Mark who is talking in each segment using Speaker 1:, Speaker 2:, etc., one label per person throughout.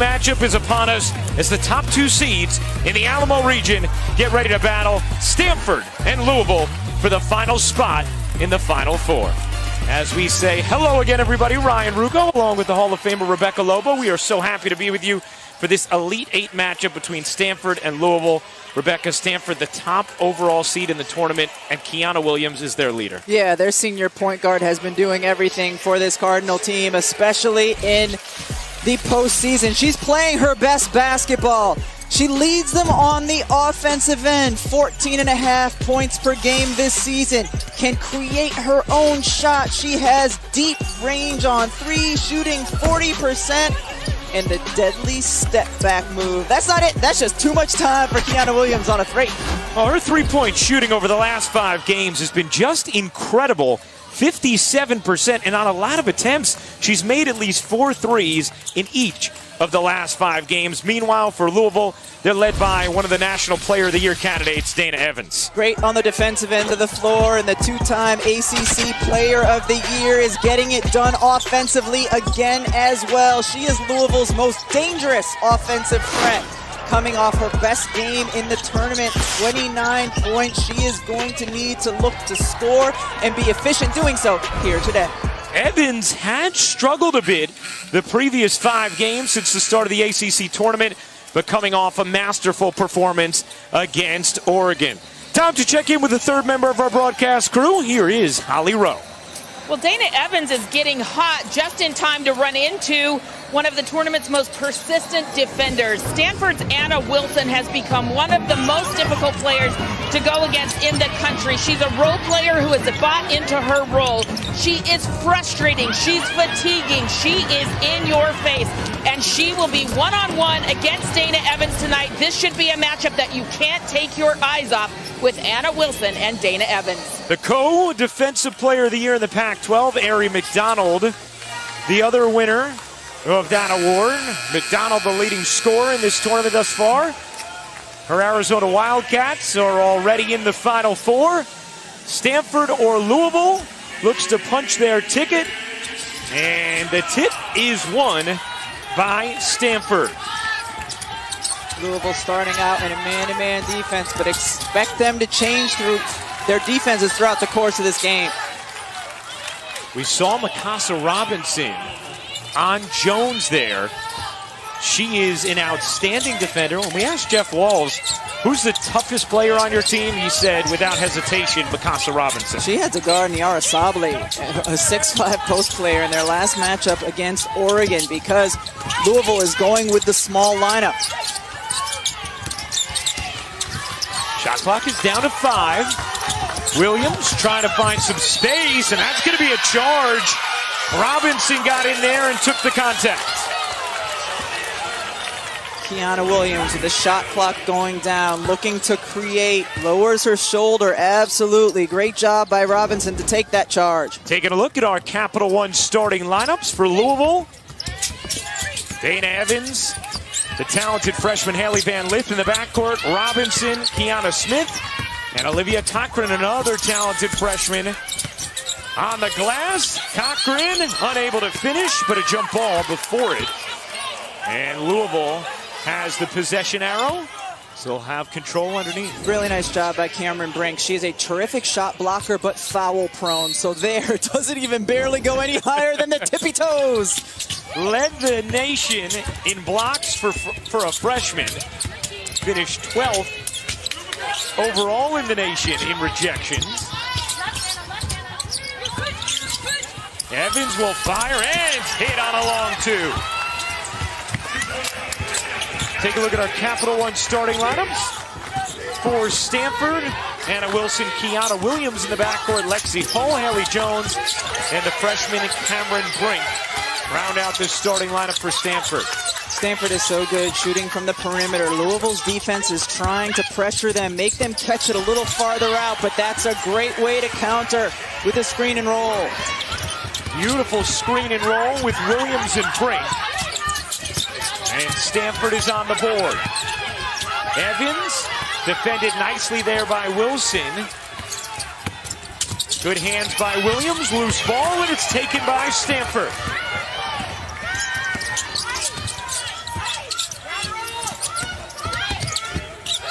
Speaker 1: matchup is upon us as the top two seeds in the Alamo region get ready to battle Stanford and Louisville for the final spot in the Final Four. As we say hello again, everybody, Ryan Rucco along with the Hall of Famer Rebecca Lobo. We are so happy to be with you for this Elite Eight matchup between Stanford and Louisville. Rebecca, Stanford, the top overall seed in the tournament, and Kiana Williams is their leader.
Speaker 2: Yeah, their senior point guard has been doing everything for this Cardinal team, especially in the postseason. She's playing her best basketball. She leads them on the offensive end, 14.5 points per game this season. Can create her own shot. She has deep range on three, shooting 40%. And the deadly step back move. That's not it. That's just too much time for Kiana Williams on a three.
Speaker 1: Well, her three-point shooting over the last 5 games has been just incredible. 57%, and on a lot of attempts, she's made at least 4 threes in each of the last 5 games. Meanwhile, for Louisville, they're led by one of the National Player of the Year candidates, Dana Evans.
Speaker 2: Great on the defensive end of the floor, and the 2-time ACC Player of the Year is getting it done offensively again as well. She is Louisville's most dangerous offensive threat. Coming off her best game in the tournament, 29 points. She is going to need to look to score and be efficient doing so here today.
Speaker 1: Evans had struggled a bit the previous 5 games since the start of the ACC tournament, but coming off a masterful performance against Oregon. Time to check in with the third member of our broadcast crew. Here is Holly Rowe.
Speaker 3: Well, Dana Evans is getting hot just in time to run into one of the tournament's most persistent defenders. Stanford's Anna Wilson has become one of the most difficult players to go against in the country. She's a role player who has bought into her role. She is frustrating. She's fatiguing. She is in your face. And she will be one-on-one against Dana Evans tonight. This should be a matchup that you can't take your eyes off with Anna Wilson and Dana Evans.
Speaker 1: The co-defensive player of the year in the Pac-12, Ari McDonald, the other winner of that award. McDonald, the leading scorer in this tournament thus far. Her Arizona Wildcats are already in the Final Four. Stanford or Louisville looks to punch their ticket. And the tip is won by Stanford.
Speaker 2: Louisville starting out in a man-to-man defense, but expect them to change through their defenses throughout the course of this game.
Speaker 1: We saw Mikasa Robinson on Jones there. She is an outstanding defender. When we asked Jeff Walls, who's the toughest player on your team, he said, without hesitation, Mikasa Robinson.
Speaker 2: She had to guard Niara Sabli, a 6'5" post player in their last matchup against Oregon, because Louisville is going with the small lineup.
Speaker 1: Shot clock is down to 5. Williams trying to find some space, and that's going to be a charge. Robinson got in there and took the contact.
Speaker 2: Kiana Williams with the shot clock going down, looking to create, lowers her shoulder, absolutely. Great job by Robinson to take that charge.
Speaker 1: Taking a look at our Capital One starting lineups for Louisville. Dana Evans, the talented freshman Haley Van Lith in the backcourt, Robinson, Kiana Smith, and Olivia Cochran, another talented freshman. On the glass, Cochran unable to finish, but a jump ball before it. And Louisville has the possession arrow. Still have control underneath.
Speaker 2: Really nice job by Cameron Brink. She is a terrific shot blocker, but foul prone. So there, doesn't even barely go any higher than the tippy toes.
Speaker 1: Led the nation in blocks for a freshman. Finished 12th overall in the nation in rejections. Evans will fire, and it's hit on a long 2. Take a look at our Capital One starting lineups. For Stanford, Anna Wilson, Kiana Williams in the backcourt, Lexi Hull, Haley Jones, and the freshman Cameron Brink round out this starting lineup for Stanford.
Speaker 2: Stanford is so good shooting from the perimeter. Louisville's defense is trying to pressure them, make them catch it a little farther out, but that's a great way to counter with a screen and roll.
Speaker 1: Beautiful screen and roll with Williams and Brink. And Stanford is on the board. Evans defended nicely there by Wilson. Good hands by Williams, loose ball, and it's taken by Stanford.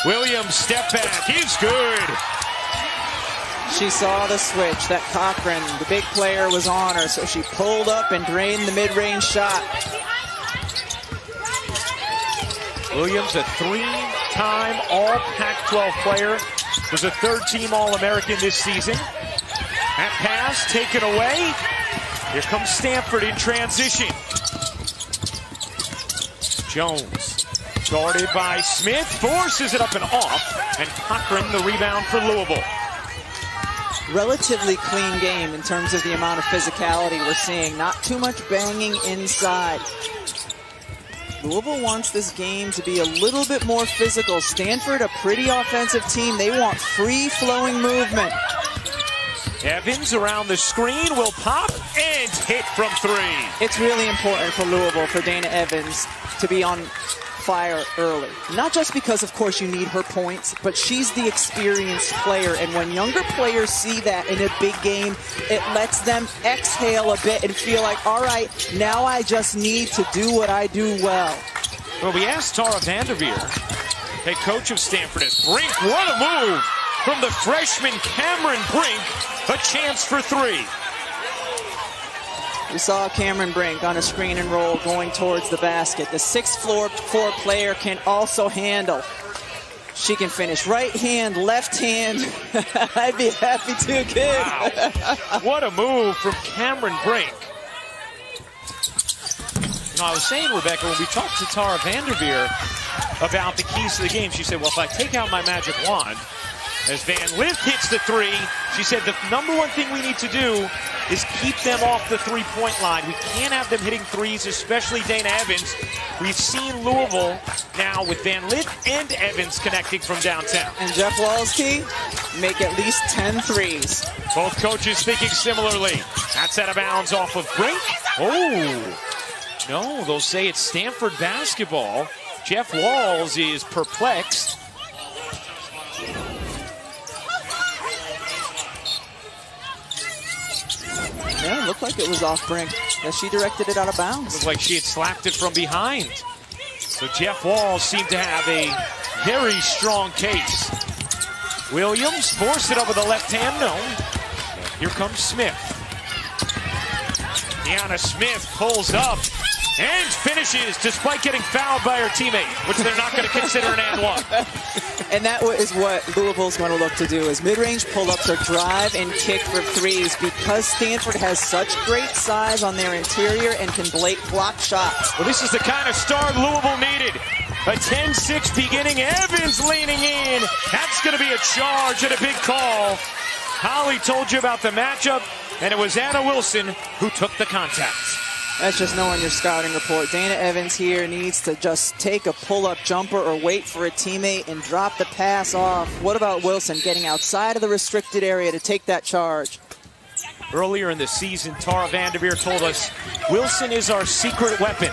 Speaker 1: Williams step back is good.
Speaker 2: She saw the switch that Cochran, the big player, was on her, so she pulled up and drained the mid-range shot.
Speaker 1: Williams, a three-time All-Pac-12 player, was a third-team All-American this season. That pass taken away. Here comes Stanford in transition. Jones, guarded by Smith, forces it up and off, and Cochran the rebound for Louisville.
Speaker 2: Relatively clean game in terms of the amount of physicality we're seeing. Not too much banging inside. Louisville wants this game to be a little bit more physical. Stanford, a pretty offensive team. They want free-flowing movement.
Speaker 1: Evans around the screen will pop and hit from three.
Speaker 2: It's really important for Louisville, for Dana Evans, to be on fire early. Not just because, of course, you need her points, but she's the experienced player. And when younger players see that in a big game, it lets them exhale a bit and feel like, all right, now I just need to do what I do well.
Speaker 1: Well, we asked Tara Vanderveer, head coach of Stanford, as Brink, what a move from the freshman Cameron Brink, a chance for three.
Speaker 2: We saw Cameron Brink on a screen and roll going towards the basket. The 6'4" player can also handle. She can finish right hand, left hand. I'd be happy to, kid.
Speaker 1: Wow. What a move from Cameron Brink. You know, I was saying, Rebecca, when we talked to Tara Vanderveer about the keys to the game, she said, well, if I take out my magic wand, as Van Lith hits the three, she said the number one thing we need to do is keep them off the three-point line. We can't have them hitting threes, especially Dana Evans. We've seen Louisville now with Van Lith and Evans connecting from downtown.
Speaker 2: And Jeff Walski make at least 10 threes.
Speaker 1: Both coaches thinking similarly. That's out of bounds off of Brink. Oh, no, they'll say it's Stanford basketball. Jeff Walls is perplexed.
Speaker 2: Yeah, it looked like it was off Brink, as she directed it out of bounds.
Speaker 1: Looked like she had slapped it from behind. So Jeff Walls seemed to have a very strong case. Williams forced it over the left hand, no. Here comes Smith. Deanna Smith pulls up and finishes despite getting fouled by her teammate, which they're not going to consider an and one.
Speaker 2: And that is what Louisville's going to look to do, is mid-range pull-ups or drive and kick for threes, because Stanford has such great size on their interior and can block shots.
Speaker 1: Well, this is the kind of start Louisville needed. A 10-6 beginning. Evans leaning in. That's going to be a charge and a big call. Holly told you about the matchup, and it was Anna Wilson who took the contact.
Speaker 2: That's just knowing your scouting report. Dana Evans here needs to just take a pull-up jumper or wait for a teammate and drop the pass off. What about Wilson getting outside of the restricted area to take that charge?
Speaker 1: Earlier in the season, Tara Vanderveer told us Wilson is our secret weapon.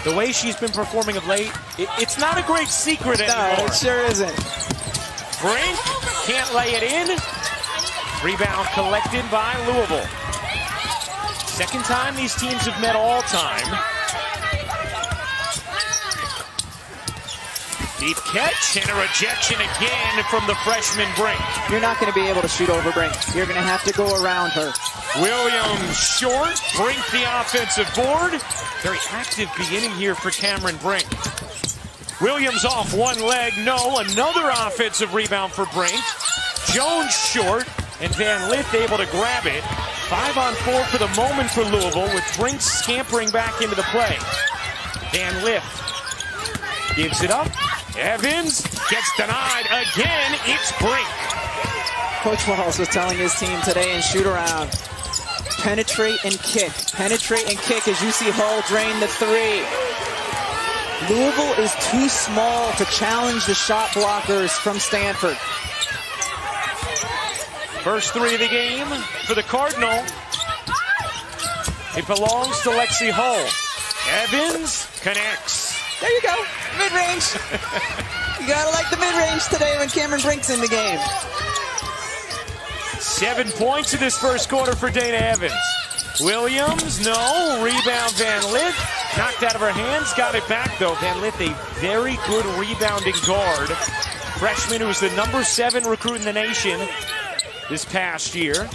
Speaker 1: The way she's been performing of late, it's not a great secret anymore.
Speaker 2: No, it sure isn't.
Speaker 1: Brink can't lay it in. Rebound collected by Louisville. Second time these teams have met all time. Deep catch and a rejection again from the freshman Brink.
Speaker 2: You're not going to be able to shoot over Brink. You're going to have to go around her.
Speaker 1: Williams short. Brink the offensive board. Very active beginning here for Cameron Brink. Williams off one leg. No, another offensive rebound for Brink. Jones short, and Van Lith able to grab it. 5-on-4 for the moment for Louisville, with Brink scampering back into the play. Van Lith gives it up. Evans gets denied again. It's Brink.
Speaker 2: Coach Walls was telling his team today in shoot-around, penetrate and kick. Penetrate and kick as you see Hull drain the three. Louisville is too small to challenge the shot blockers from Stanford.
Speaker 1: First three of the game for the Cardinal. It belongs to Lexi Hull. Evans connects.
Speaker 2: There you go, mid-range. You gotta like the mid-range today when Cameron Brink's in the game.
Speaker 1: 7 points in this first quarter for Dana Evans. Williams, no. Rebound Van Lith. Knocked out of her hands. Got it back, though. Van Lith, a very good rebounding guard. freshman who was the number 7 recruit in the nation this past year.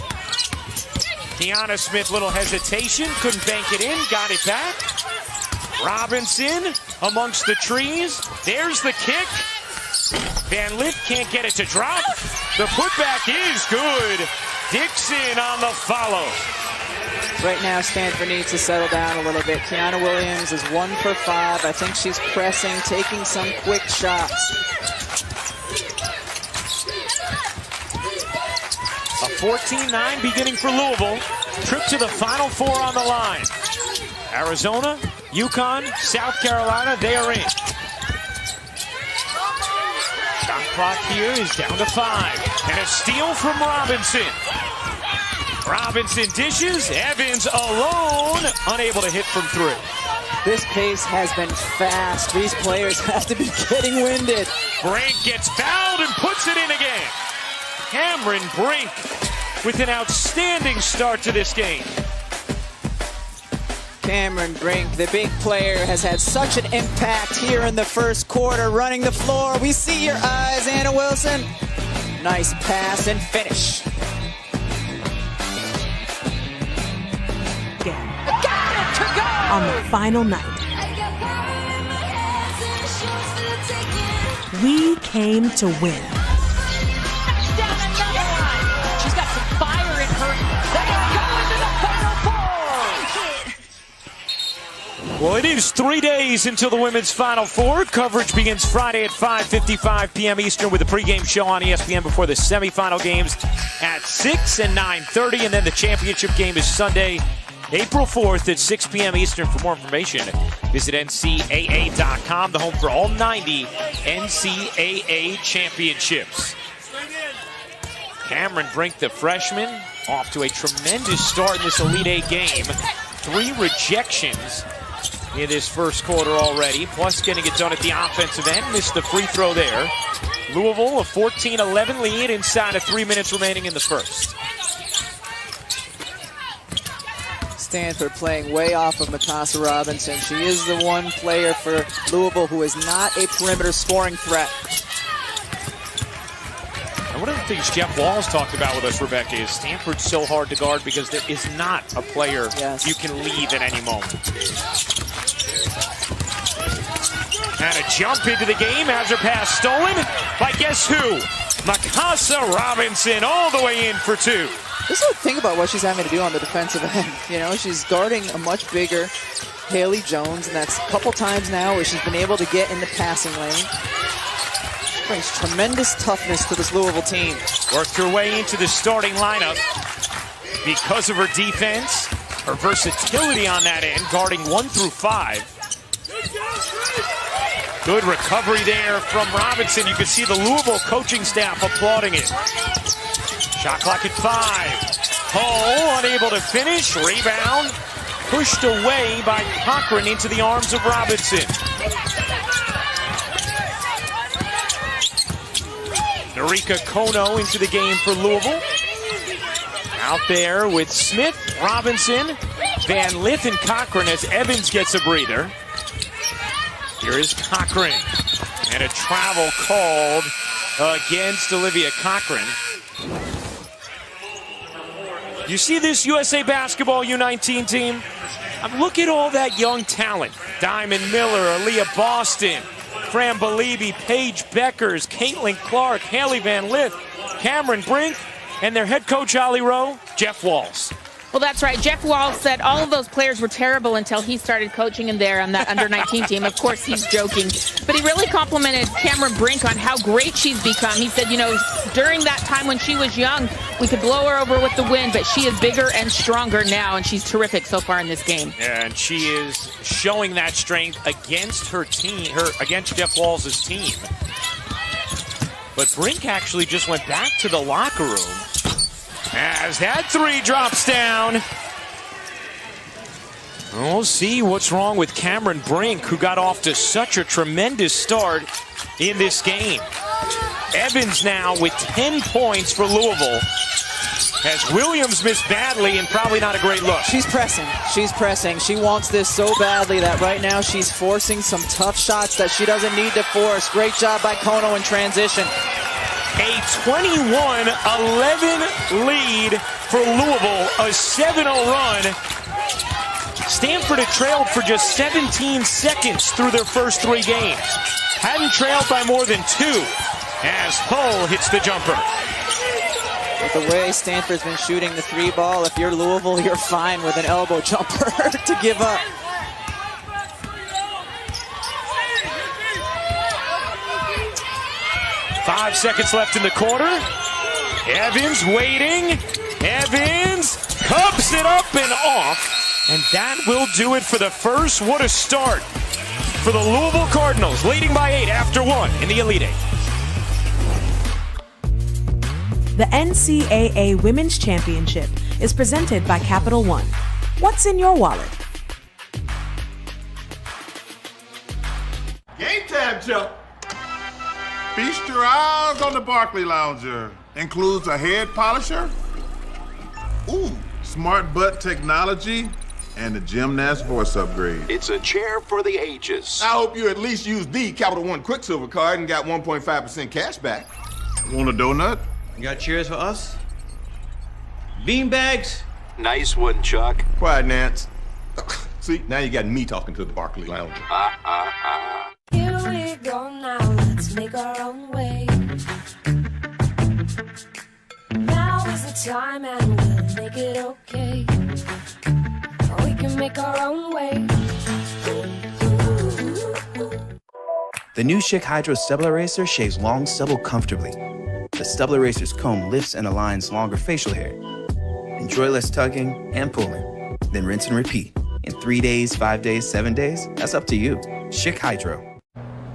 Speaker 1: Kiana Smith, little hesitation, couldn't bank it in, got it back. Robinson amongst the trees. There's the kick. Van Lith can't get it to drop. The putback is good. Dixon on the follow.
Speaker 2: Right now, Stanford needs to settle down a little bit. Kiana Williams is 1 for 5. I think she's pressing, taking some quick shots.
Speaker 1: A 14-9 beginning for Louisville. Trip to the Final Four on the line. Arizona, UConn, South Carolina, they are in. Shot clock here is down to 5. And a steal from Robinson. Robinson dishes. Evans alone, unable to hit from 3.
Speaker 2: This pace has been fast. These players have to be getting winded.
Speaker 1: Brink gets fouled and puts it in again. Cameron Brink with an outstanding start to this game.
Speaker 2: Cameron Brink, the big player, has had such an impact here in the first quarter, running the floor. We see your eyes, Anna Wilson. Nice pass and finish.
Speaker 4: On the final night, we came to win.
Speaker 3: Down another one. She's got some fire in her. They go into the Final Four.
Speaker 1: Well, it is 3 days until the women's Final Four. Coverage begins Friday at 5:55 p.m. Eastern with a pregame show on ESPN before the semifinal games at 6 and 9:30. And then the championship game is Sunday, April 4th at 6 p.m. Eastern. For more information, visit NCAA.com, the home for all 90 NCAA championships. Cameron Brink, the freshman, off to a tremendous start in this Elite Eight game. 3 rejections in this first quarter already, plus getting it done at the offensive end. Missed the free throw there. Louisville, a 14-11 lead inside of 3 minutes remaining in the first.
Speaker 2: Stanford playing way off of Mikasa Robinson. She is the one player for Louisville who is not a perimeter scoring threat.
Speaker 1: And one of the things Jeff Walls talked about with us, Rebecca, is Stanford's so hard to guard because there is not a player you can leave at any moment. And a jump into the game, has her pass stolen by guess who? Mikasa Robinson all the way in for 2.
Speaker 2: This is the thing about what she's having to do on the defensive end. You know, she's guarding a much bigger Haley Jones, and that's a couple times now where she's been able to get in the passing lane. Brings tremendous toughness to this Louisville team.
Speaker 1: Worked her way into the starting lineup because of her defense, her versatility on that end, guarding 1 through 5. Good recovery there from Robinson. You can see the Louisville coaching staff applauding it. Shot clock at 5. Hull unable to finish. Rebound pushed away by Cochran into the arms of Robinson. Narika Kono into the game for Louisville. Out there with Smith, Robinson, Van Lith, and Cochran as Evans gets a breather. Here is Cochran. And a travel called against Olivia Cochran. You see this USA Basketball U19 team? Look at all that young talent. Diamond Miller, Aaliyah Boston, Fran Belibi, Paige Beckers, Caitlin Clark, Haley Van Lith, Cameron Brink, and their head coach, Ali Rowe, Jeff Walls.
Speaker 3: Well, that's right. Jeff Walls said all of those players were terrible until he started coaching in there on that under-19 team. Of course, he's joking. But he really complimented Cameron Brink on how great she's become. He said, you know, during that time when she was young, we could blow her over with the wind, but she is bigger and stronger now, and she's terrific so far in this game.
Speaker 1: And she is showing that strength against her team, against Jeff Walls' team. But Brink actually just went back to the locker room as that 3 drops down. We'll see what's wrong with Cameron Brink, who got off to such a tremendous start in this game. Evans now with 10 points for Louisville. as Williams missed badly and probably not a great look.
Speaker 2: She's pressing. She's pressing. She wants this so badly that right now she's forcing some tough shots that she doesn't need to force. Great job by Kono in transition.
Speaker 1: A 21-11 lead for Louisville, a 7-0 run. Stanford had trailed for just 17 seconds through their first 3 games. Hadn't trailed by more than 2 as Hull hits the jumper.
Speaker 2: With the way Stanford's been shooting the 3 ball, if you're Louisville, you're fine with an elbow jumper to give up.
Speaker 1: Five seconds left in the quarter. Evans waiting. Evans cups it up and off. And that will do it for the first. What a start for the Louisville Cardinals, leading by 8 after 1 in the Elite Eight.
Speaker 4: The NCAA Women's Championship is presented by Capital One. What's in your wallet?
Speaker 5: Game time, Joe. Feast your eyes on the Barkley Lounger. Includes a head polisher, smart butt technology, and a gymnast voice upgrade.
Speaker 6: It's a chair for the ages.
Speaker 7: I hope you at least used the Capital One Quicksilver card and got 1.5% cash back.
Speaker 5: Want a donut?
Speaker 8: You got chairs for us? Beanbags?
Speaker 6: Nice one, Chuck.
Speaker 7: Quiet, Nance. See, now you got me talking to the Barkley Lounger.
Speaker 9: Here we go now, let's make our own way. Now is the time and we'll make it okay. We can make our own way.
Speaker 10: The new Schick Hydro Stubble Eraser shaves long stubble comfortably. The Stubble Eraser's comb lifts and aligns longer facial hair. Enjoy less tugging and pulling. Then rinse and repeat. In 3 days, 5 days, 7 days, that's up to you. Schick Hydro.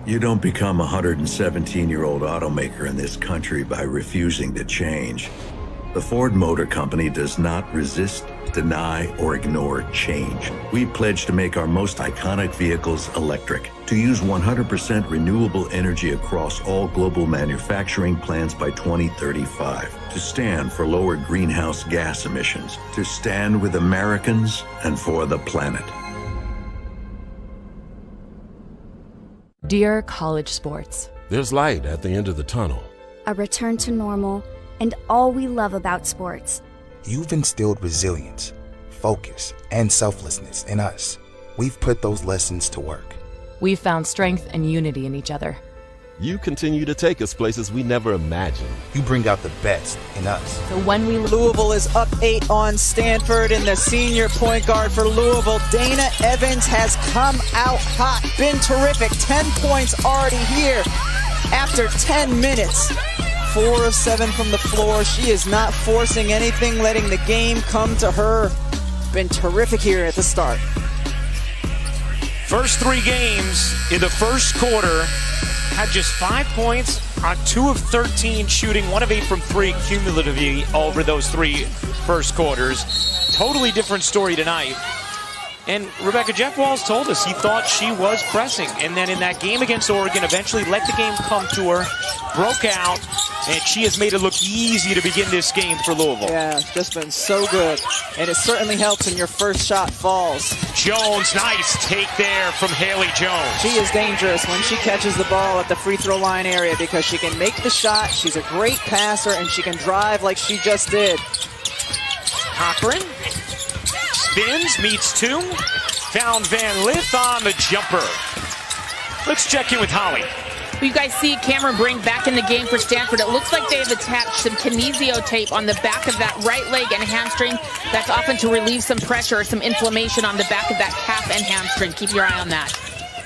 Speaker 11: You don't become a 117-year-old automaker in this country by refusing to change. The Ford Motor Company does not resist, deny, or ignore change. We pledge to make our most iconic vehicles electric, to use 100% renewable energy across all global manufacturing plants by 2035, to stand for lower greenhouse gas emissions, to stand with Americans and for the planet.
Speaker 12: Dear college sports,
Speaker 13: there's light at the end of the tunnel.
Speaker 14: A return to normal and all we love about sports.
Speaker 15: You've instilled resilience, focus, and selflessness in us. We've put those lessons to work.
Speaker 12: We've found strength and unity in each other.
Speaker 13: You continue to take us places we never imagined.
Speaker 15: You bring out the best in us.
Speaker 12: So when
Speaker 2: Louisville is up 8 on Stanford, and the senior point guard for Louisville, Dana Evans, has come out hot. Been terrific. 10 points already here after 10 minutes. 4 of 7 from the floor. She is not forcing anything, letting the game come to her. Been terrific here at the start.
Speaker 1: First 3 games in the first quarter, had just 5 points on 2 of 13 shooting, 1 of 8 from 3 cumulatively over those 3 first quarters. Totally different story tonight. And Rebecca, Jeff Walz told us he thought she was pressing. And then in that game against Oregon, eventually let the game come to her, broke out, and she has made it look easy to begin this game for Louisville.
Speaker 2: Yeah, it's just been so good. And it certainly helps when your first shot falls.
Speaker 1: Jones, nice take there from Haley Jones.
Speaker 2: She is dangerous when she catches the ball at the free throw line area because she can make the shot, she's a great passer, and she can drive like she just did.
Speaker 1: Cochran spins, meets 2, found Van Lith on the jumper. Let's check in with Holly.
Speaker 3: You guys see Cameron Brink back in the game for Stanford. It looks like they've attached some kinesio tape on the back of that right leg and hamstring. That's often to relieve some pressure or some inflammation on the back of that calf and hamstring. Keep your eye on that.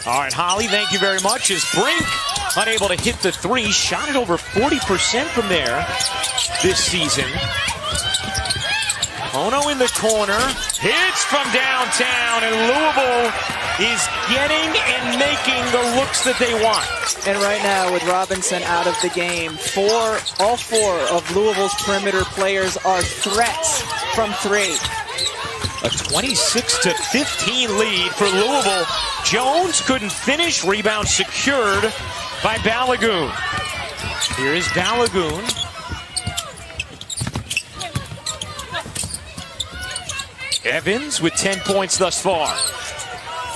Speaker 1: All right, Holly, thank you very much. As Brink unable to hit the 3, shot it over 40% from there this season. Ono in the corner, hits from downtown, and Louisville is getting and making the looks that they want.
Speaker 2: And right now, with Robinson out of the game, all four of Louisville's perimeter players are threats from 3.
Speaker 1: A 26-15 lead for Louisville. Jones couldn't finish, rebound secured by Balagoon. Here is Balagoon. Evans with 10 points thus far.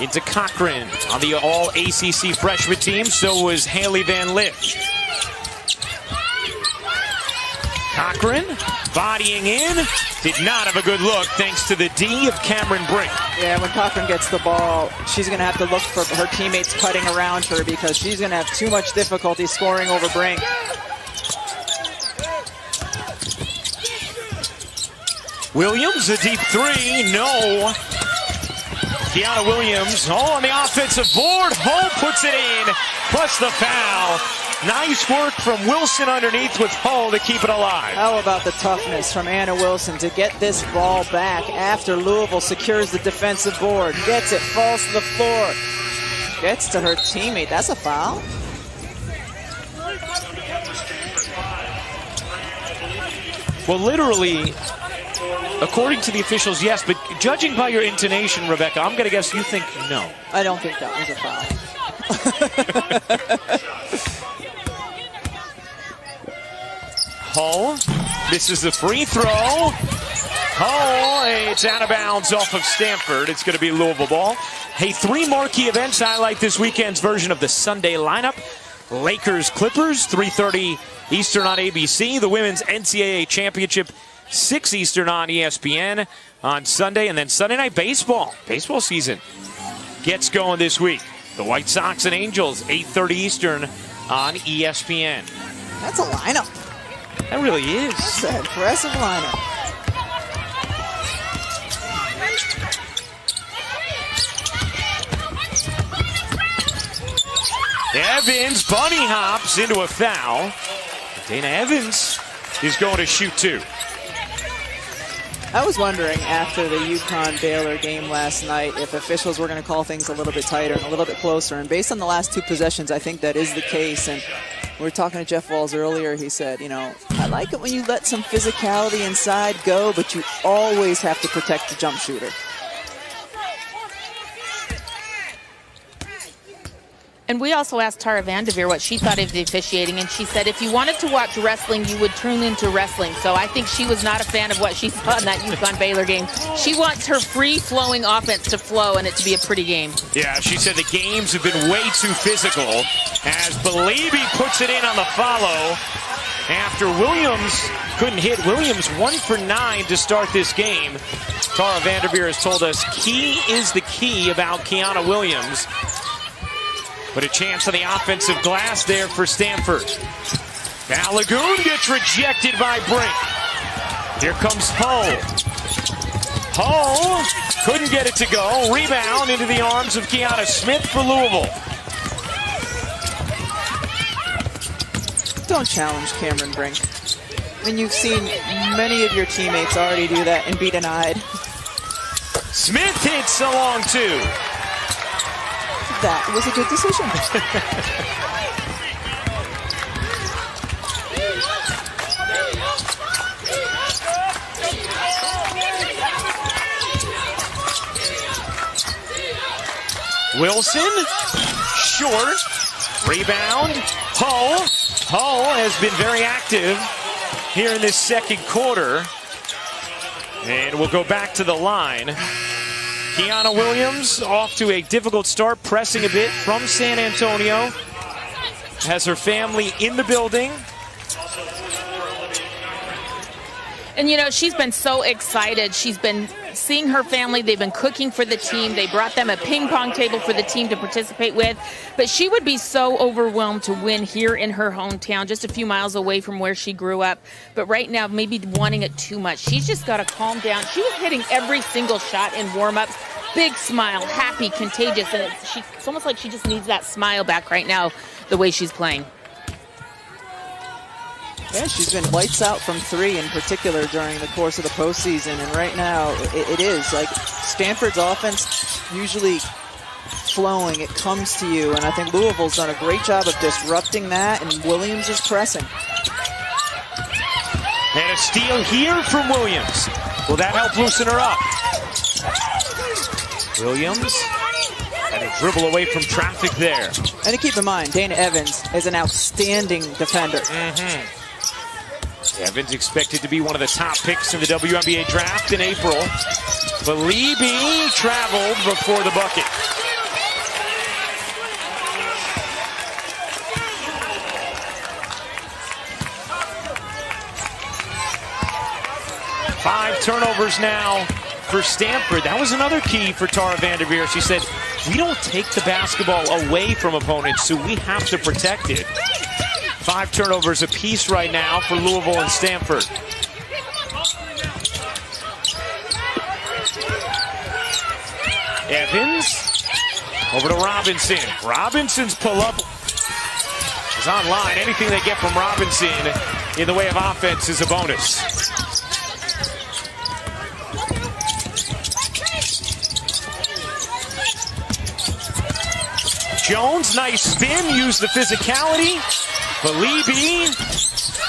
Speaker 1: Into Cochran on the all-ACC freshman team. So was Haley Van Lith. Cochran bodying in. Did not have a good look thanks to the D of Cameron Brink.
Speaker 2: Yeah, when Cochran gets the ball, she's going to have to look for her teammates cutting around her because she's going to have too much difficulty scoring over Brink.
Speaker 1: Williams, a deep three, no. Kiana Williams, on the offensive board. Hull puts it in, plus the foul. Nice work from Wilson underneath with Hull to keep it alive.
Speaker 2: How about the toughness from Anna Wilson to get this ball back after Louisville secures the defensive board. Gets it, falls to the floor. Gets to her teammate. That's a foul.
Speaker 1: Well, literally, according to the officials, yes, but judging by your intonation, Rebecca, I'm going to guess you think no.
Speaker 2: I don't think that was a foul.
Speaker 1: Hull misses the free throw. Hull, it's out of bounds off of Stanford. It's going to be Louisville ball. Hey, 3 marquee events highlight this weekend's version of the Sunday lineup. Lakers-Clippers, 3:30 Eastern on ABC. The Women's NCAA Championship, 6 Eastern on ESPN on Sunday. And then Sunday Night Baseball. Baseball season gets going this week. The White Sox and Angels, 8:30 Eastern on ESPN.
Speaker 2: That's a lineup.
Speaker 1: That really is.
Speaker 2: That's an impressive lineup.
Speaker 1: Evans bunny hops into a foul. Dana Evans is going to shoot 2.
Speaker 2: I was wondering after the UConn-Baylor game last night if officials were going to call things a little bit tighter and a little bit closer. And based on the last 2 possessions, I think that is the case. And we were talking to Jeff Walls earlier. He said, you know, I like it when you let some physicality inside go, but you always have to protect the jump shooter.
Speaker 3: And we also asked Tara Vanderveer what she thought of the officiating, and she said if you wanted to watch wrestling, you would tune into wrestling. So I think she was not a fan of what she saw in that UConn-Baylor game. She wants her free-flowing offense to flow and it to be a pretty game.
Speaker 1: Yeah, she said the games have been way too physical as Belibi puts it in on the follow after Williams couldn't hit. Williams 1 for 9 to start this game. Tara Vanderveer has told us key is the key about Kiana Williams. But a chance on the offensive glass there for Stanford. Balagoon gets rejected by Brink. Here comes Hull. Hull couldn't get it to go. Rebound into the arms of Kiana Smith for Louisville.
Speaker 2: Don't challenge Cameron Brink. I mean, you've seen many of your teammates already do that and be denied.
Speaker 1: Smith hits a long 2.
Speaker 2: That was a good decision.
Speaker 1: Wilson, short, rebound, Hull. Hull has been very active here in this second quarter. And we'll go back to the line. Kiana Williams off to a difficult start, pressing a bit from San Antonio. Has her family in the building.
Speaker 3: And, you know, she's been so excited. She's been seeing her family. They've been cooking for the team. They brought them a ping pong table for the team to participate with. But she would be so overwhelmed to win here in her hometown, just a few miles away from where she grew up. But right now, maybe wanting it too much. She's just got to calm down. She was hitting every single shot in warm-ups. Big smile, happy, contagious. And it's almost like she just needs that smile back right now, the way she's playing.
Speaker 2: Yeah, she's been lights out from 3 in particular during the course of the postseason, and right now it is like Stanford's offense usually flowing. It comes to you, and I think Louisville's done a great job of disrupting that, and Williams is pressing.
Speaker 1: And a steal here from Williams. Will that help loosen her up? Williams had a dribble away from traffic there.
Speaker 2: And to keep in mind, Dana Evans is an outstanding defender.
Speaker 1: Evans expected to be one of the top picks in the WNBA draft in April. Beliebe traveled before the bucket. Five turnovers now for Stanford. That was another key for Tara Vanderveer. She said, we don't take the basketball away from opponents, so we have to protect it. 5 turnovers apiece right now for Louisville and Stanford. Evans over to Robinson. Robinson's pull-up is online. Anything they get from Robinson in the way of offense is a bonus. Jones, nice spin, used the physicality. Beliebe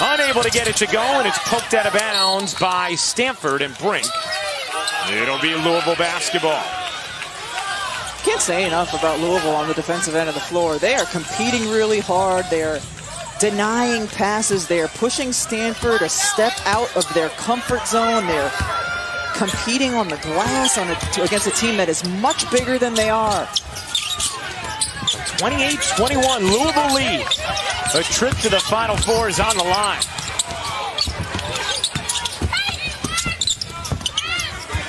Speaker 1: unable to get it to go, and it's poked out of bounds by Stanford and Brink. It'll be Louisville basketball.
Speaker 2: Can't say enough about Louisville on the defensive end of the floor. They are competing really hard. They're denying passes. They are pushing Stanford a step out of their comfort zone. They're competing on the glass against a team that is much bigger than they are.
Speaker 1: 28-21, Louisville lead. A trip to the Final Four is on the line.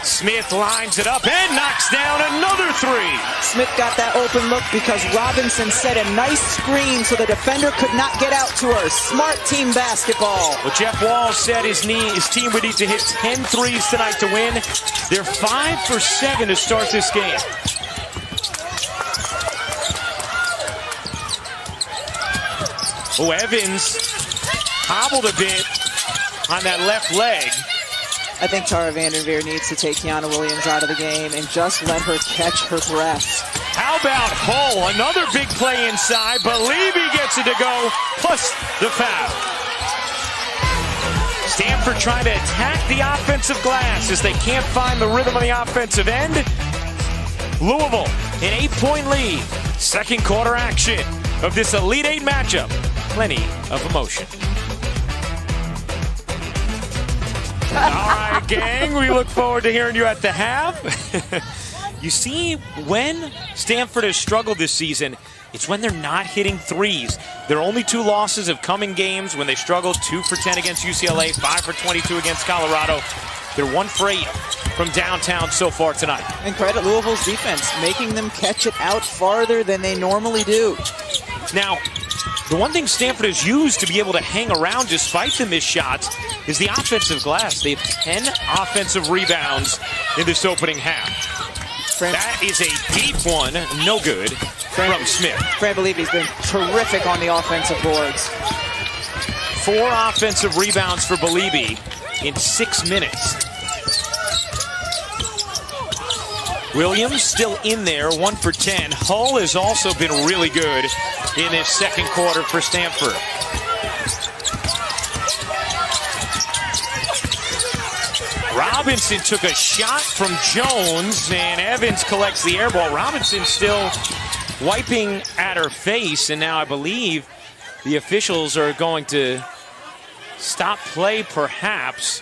Speaker 1: Smith lines it up and knocks down another three.
Speaker 2: Smith got that open look because Robinson set a nice screen so the defender could not get out to her. Smart team basketball.
Speaker 1: Well, Jeff Walls said his team would need to hit 10 threes tonight to win. They're 5 for 7 to start this game. Oh, Evans hobbled a bit on that left leg.
Speaker 2: I think Tara Vanderveer needs to take Kiana Williams out of the game and just let her catch her breath.
Speaker 1: How about Hull? Another big play inside. Beliebe gets it to go, plus the foul. Stanford trying to attack the offensive glass as they can't find the rhythm on the offensive end. Louisville, an 8-point lead. Second quarter action of this Elite Eight matchup. Plenty of emotion. All right, gang, we look forward to hearing you at the half. You see, when Stanford has struggled this season, it's when they're not hitting threes. Their only 2 losses have come in games when they struggled. 2 for 10 against UCLA, 5 for 22 against Colorado. They're 1 for 8 from downtown so far tonight.
Speaker 2: And credit Louisville's defense, making them catch it out farther than they normally do.
Speaker 1: Now, the one thing Stanford has used to be able to hang around despite the missed shots is the offensive glass. They have 10 offensive rebounds in this opening half. That is a deep one, no good, from Smith.
Speaker 2: Fran Beliebe's been terrific on the offensive boards.
Speaker 1: 4 offensive rebounds for Beliebe in 6 minutes. Williams still in there, 1 for 10. Hull has also been really good in this second quarter for Stanford. Robinson took a shot from Jones, and Evans collects the air ball. Robinson still wiping at her face, and now I believe the officials are going to stop play, perhaps.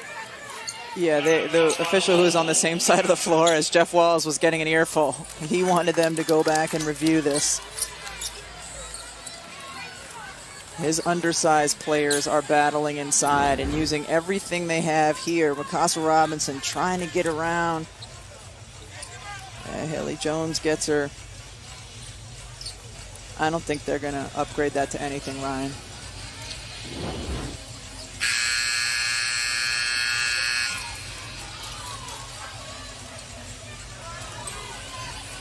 Speaker 2: Yeah, the official who was on the same side of the floor as Jeff Walls was getting an earful. He wanted them to go back and review this. His undersized players are battling inside and using everything they have here. Mikasa Robinson trying to get around. Haley Jones gets her. I don't think they're going to upgrade that to anything, Ryan.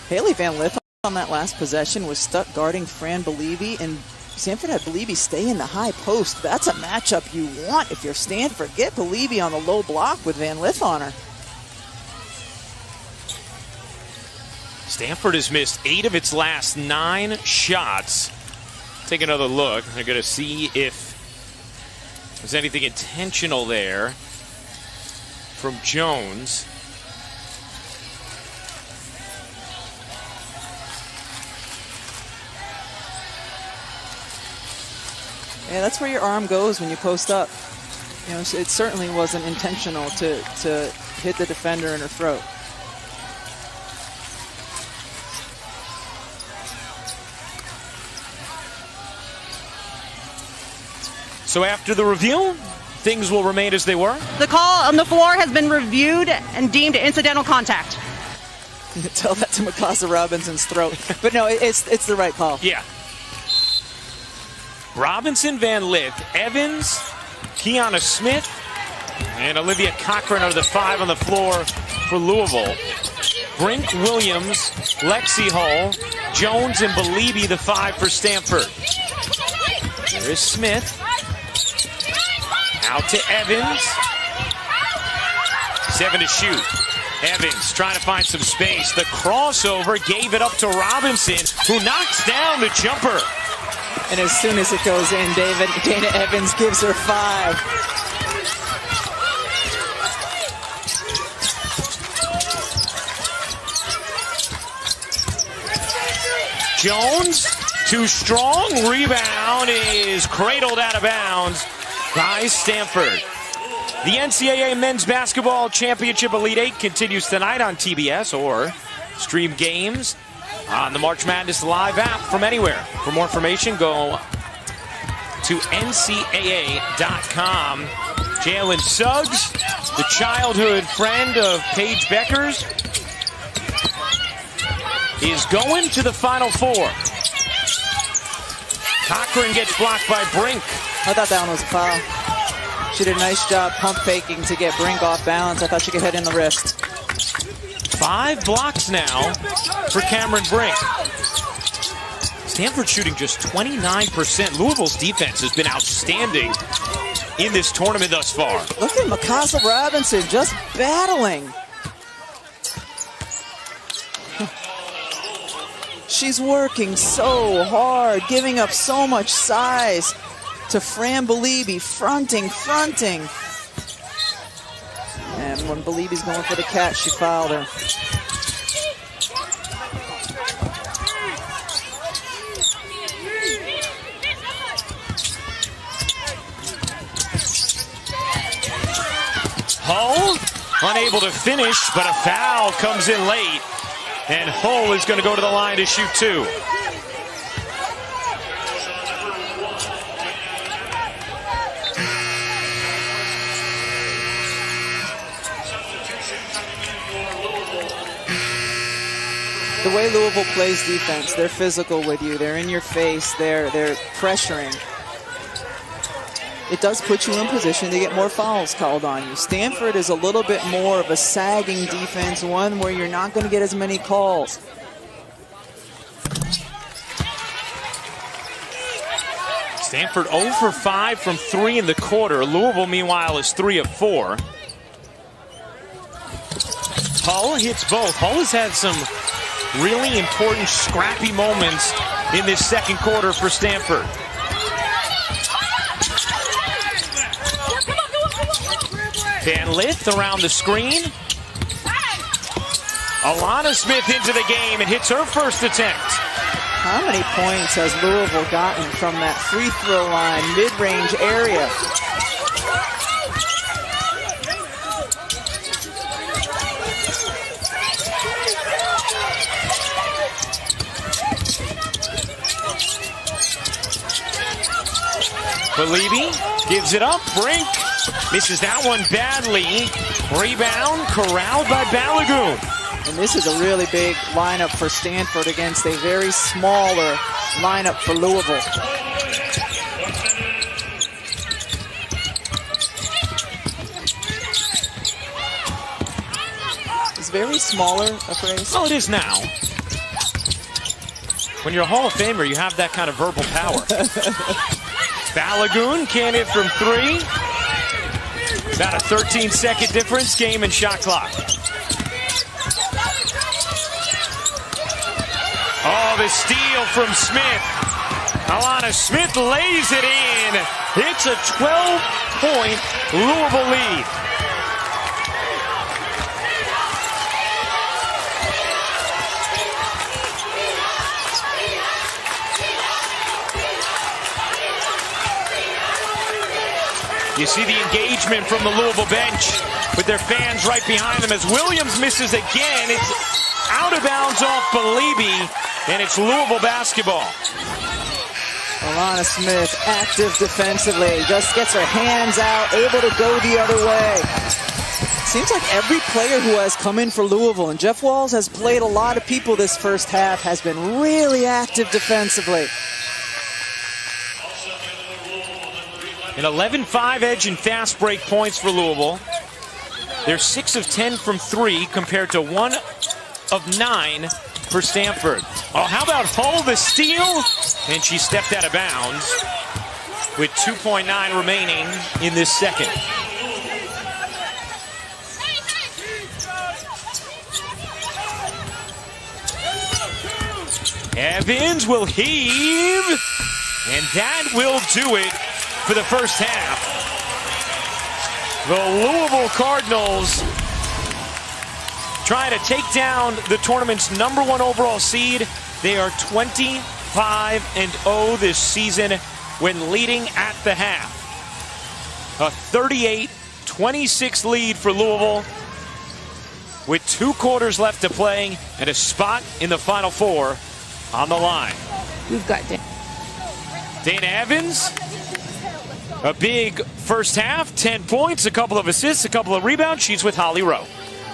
Speaker 2: Haley Van Lith on that last possession was stuck guarding Fran Beliebe, and Stanford had Beliebe stay in the high post. That's a matchup you want if you're Stanford. Get Beliebe on the low block with Van Lith on her.
Speaker 1: Stanford has missed 8 of its last 9 shots. Take another look. They're going to see if there's anything intentional there from Jones.
Speaker 2: Yeah, that's where your arm goes when you post up. You know, it certainly wasn't intentional to hit the defender in her throat.
Speaker 1: So after the review, things will remain as they were.
Speaker 8: The call on the floor has been reviewed and deemed incidental contact.
Speaker 2: Tell that to Mikasa Robinson's throat. But no, it's the right call.
Speaker 1: Yeah. Robinson, Van Lith, Evans, Kiana Smith, and Olivia Cochran are the 5 on the floor for Louisville. Brink, Williams, Lexi Hull, Jones, and Beliebe, the 5 for Stanford. There is Smith. Out to Evans. 7 to shoot. Evans trying to find some space. The crossover gave it up to Robinson, who knocks down the jumper.
Speaker 2: And as soon as it goes in, Dana Evans gives her 5.
Speaker 1: Jones, too strong. Rebound is cradled out of bounds by Stanford. The NCAA Men's Basketball Championship Elite 8 continues tonight on TBS, or stream games on the March Madness Live app from anywhere. For more information, go to ncaa.com. Jalen Suggs, the childhood friend of Paige Becker's, is going to the Final Four. Cochran gets blocked by Brink.
Speaker 2: I thought that one was a foul. She did a nice job pump faking to get Brink off balance. I thought she could hit in the wrist.
Speaker 1: 5 blocks now for Cameron Brink. Stanford shooting just 29%. Louisville's defense has been outstanding in this tournament thus far.
Speaker 2: Look at Mikasa Robinson just battling. She's working so hard, giving up so much size to Fran Beliebe, fronting. And when Beliebe's going for the catch, she fouled her.
Speaker 1: Hull unable to finish, but a foul comes in late. And Hull is going to go to the line to shoot 2.
Speaker 2: The way Louisville plays defense, they're physical with you. They're in your face. They're pressuring. It does put you in position to get more fouls called on you. Stanford is a little bit more of a sagging defense, one where you're not going to get as many calls.
Speaker 1: Stanford 0 for 5 from 3 in the quarter. Louisville, meanwhile, is 3 of 4. Hull hits both. Hull has had some really important scrappy moments in this second quarter for Stanford. Van Lith around the screen. Alana Smith into the game and hits her first attempt.
Speaker 2: How many points has Louisville gotten from that free throw line, mid-range area?
Speaker 1: Beliebe gives it up. Brink misses that one badly. Rebound corralled by Balagoon.
Speaker 2: And this is a really big lineup for Stanford against a very smaller lineup for Louisville. Is very smaller a phrase?
Speaker 1: Oh, it is now. When you're a Hall of Famer, you have that kind of verbal power. Balagoon can't hit from 3. About a 13-second difference, game and shot clock. Oh, the steal from Smith. Alana Smith lays it in. It's a 12-point Louisville lead. You see the engagement from the Louisville bench with their fans right behind them as Williams misses again. It's out of bounds off Beliebe, and it's Louisville basketball.
Speaker 2: Alana Smith, active defensively, just gets her hands out, able to go the other way. Seems like every player who has come in for Louisville, and Jeff Walz has played a lot of people this first half, has been really active defensively.
Speaker 1: An 11-5 edge in fast break points for Louisville. They're 6 of 10 from 3 compared to 1 of 9 for Stanford. Oh, how about Hull, the steal? And she stepped out of bounds with 2.9 remaining in this second. Evans will heave, and that will do it for the first half. The Louisville Cardinals trying to take down the tournament's #1 overall seed. They are 25-0 this season when leading at the half. A 38-26 lead for Louisville with 2 quarters left to play and a spot in the Final Four on the line.
Speaker 3: We've got
Speaker 1: Dana Evans, a big first half, 10 points, a couple of assists, a couple of rebounds. She's with Holly Rowe.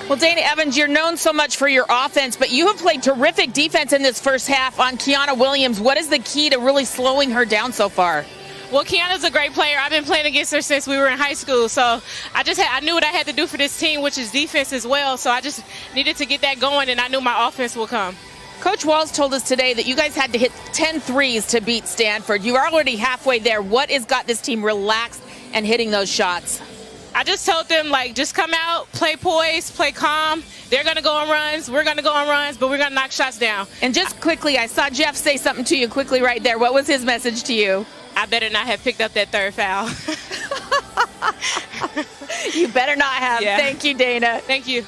Speaker 3: Well, Dana Evans, you're known so much for your offense, but you have played terrific defense in this first half on Kiana Williams. What is the key to really slowing her down so far?
Speaker 16: Well, Kiana's a great player. I've been playing against her since we were in high school, so I knew what I had to do for this team, which is defense as well, so I just needed to get that going, and I knew my offense will come.
Speaker 3: Coach Walz told us today that you guys had to hit 10 threes to beat Stanford. You are already halfway there. What has got this team relaxed and hitting those shots?
Speaker 16: I just told them, just come out, play poised, play calm. They're going to go on runs. We're going to go on runs, but we're going to knock shots down.
Speaker 3: And just quickly, I saw Jeff say something to you quickly right there. What was his message to you?
Speaker 16: I better not have picked up that third foul.
Speaker 3: You better not have.
Speaker 16: Yeah.
Speaker 3: Thank you, Dana.
Speaker 16: Thank you.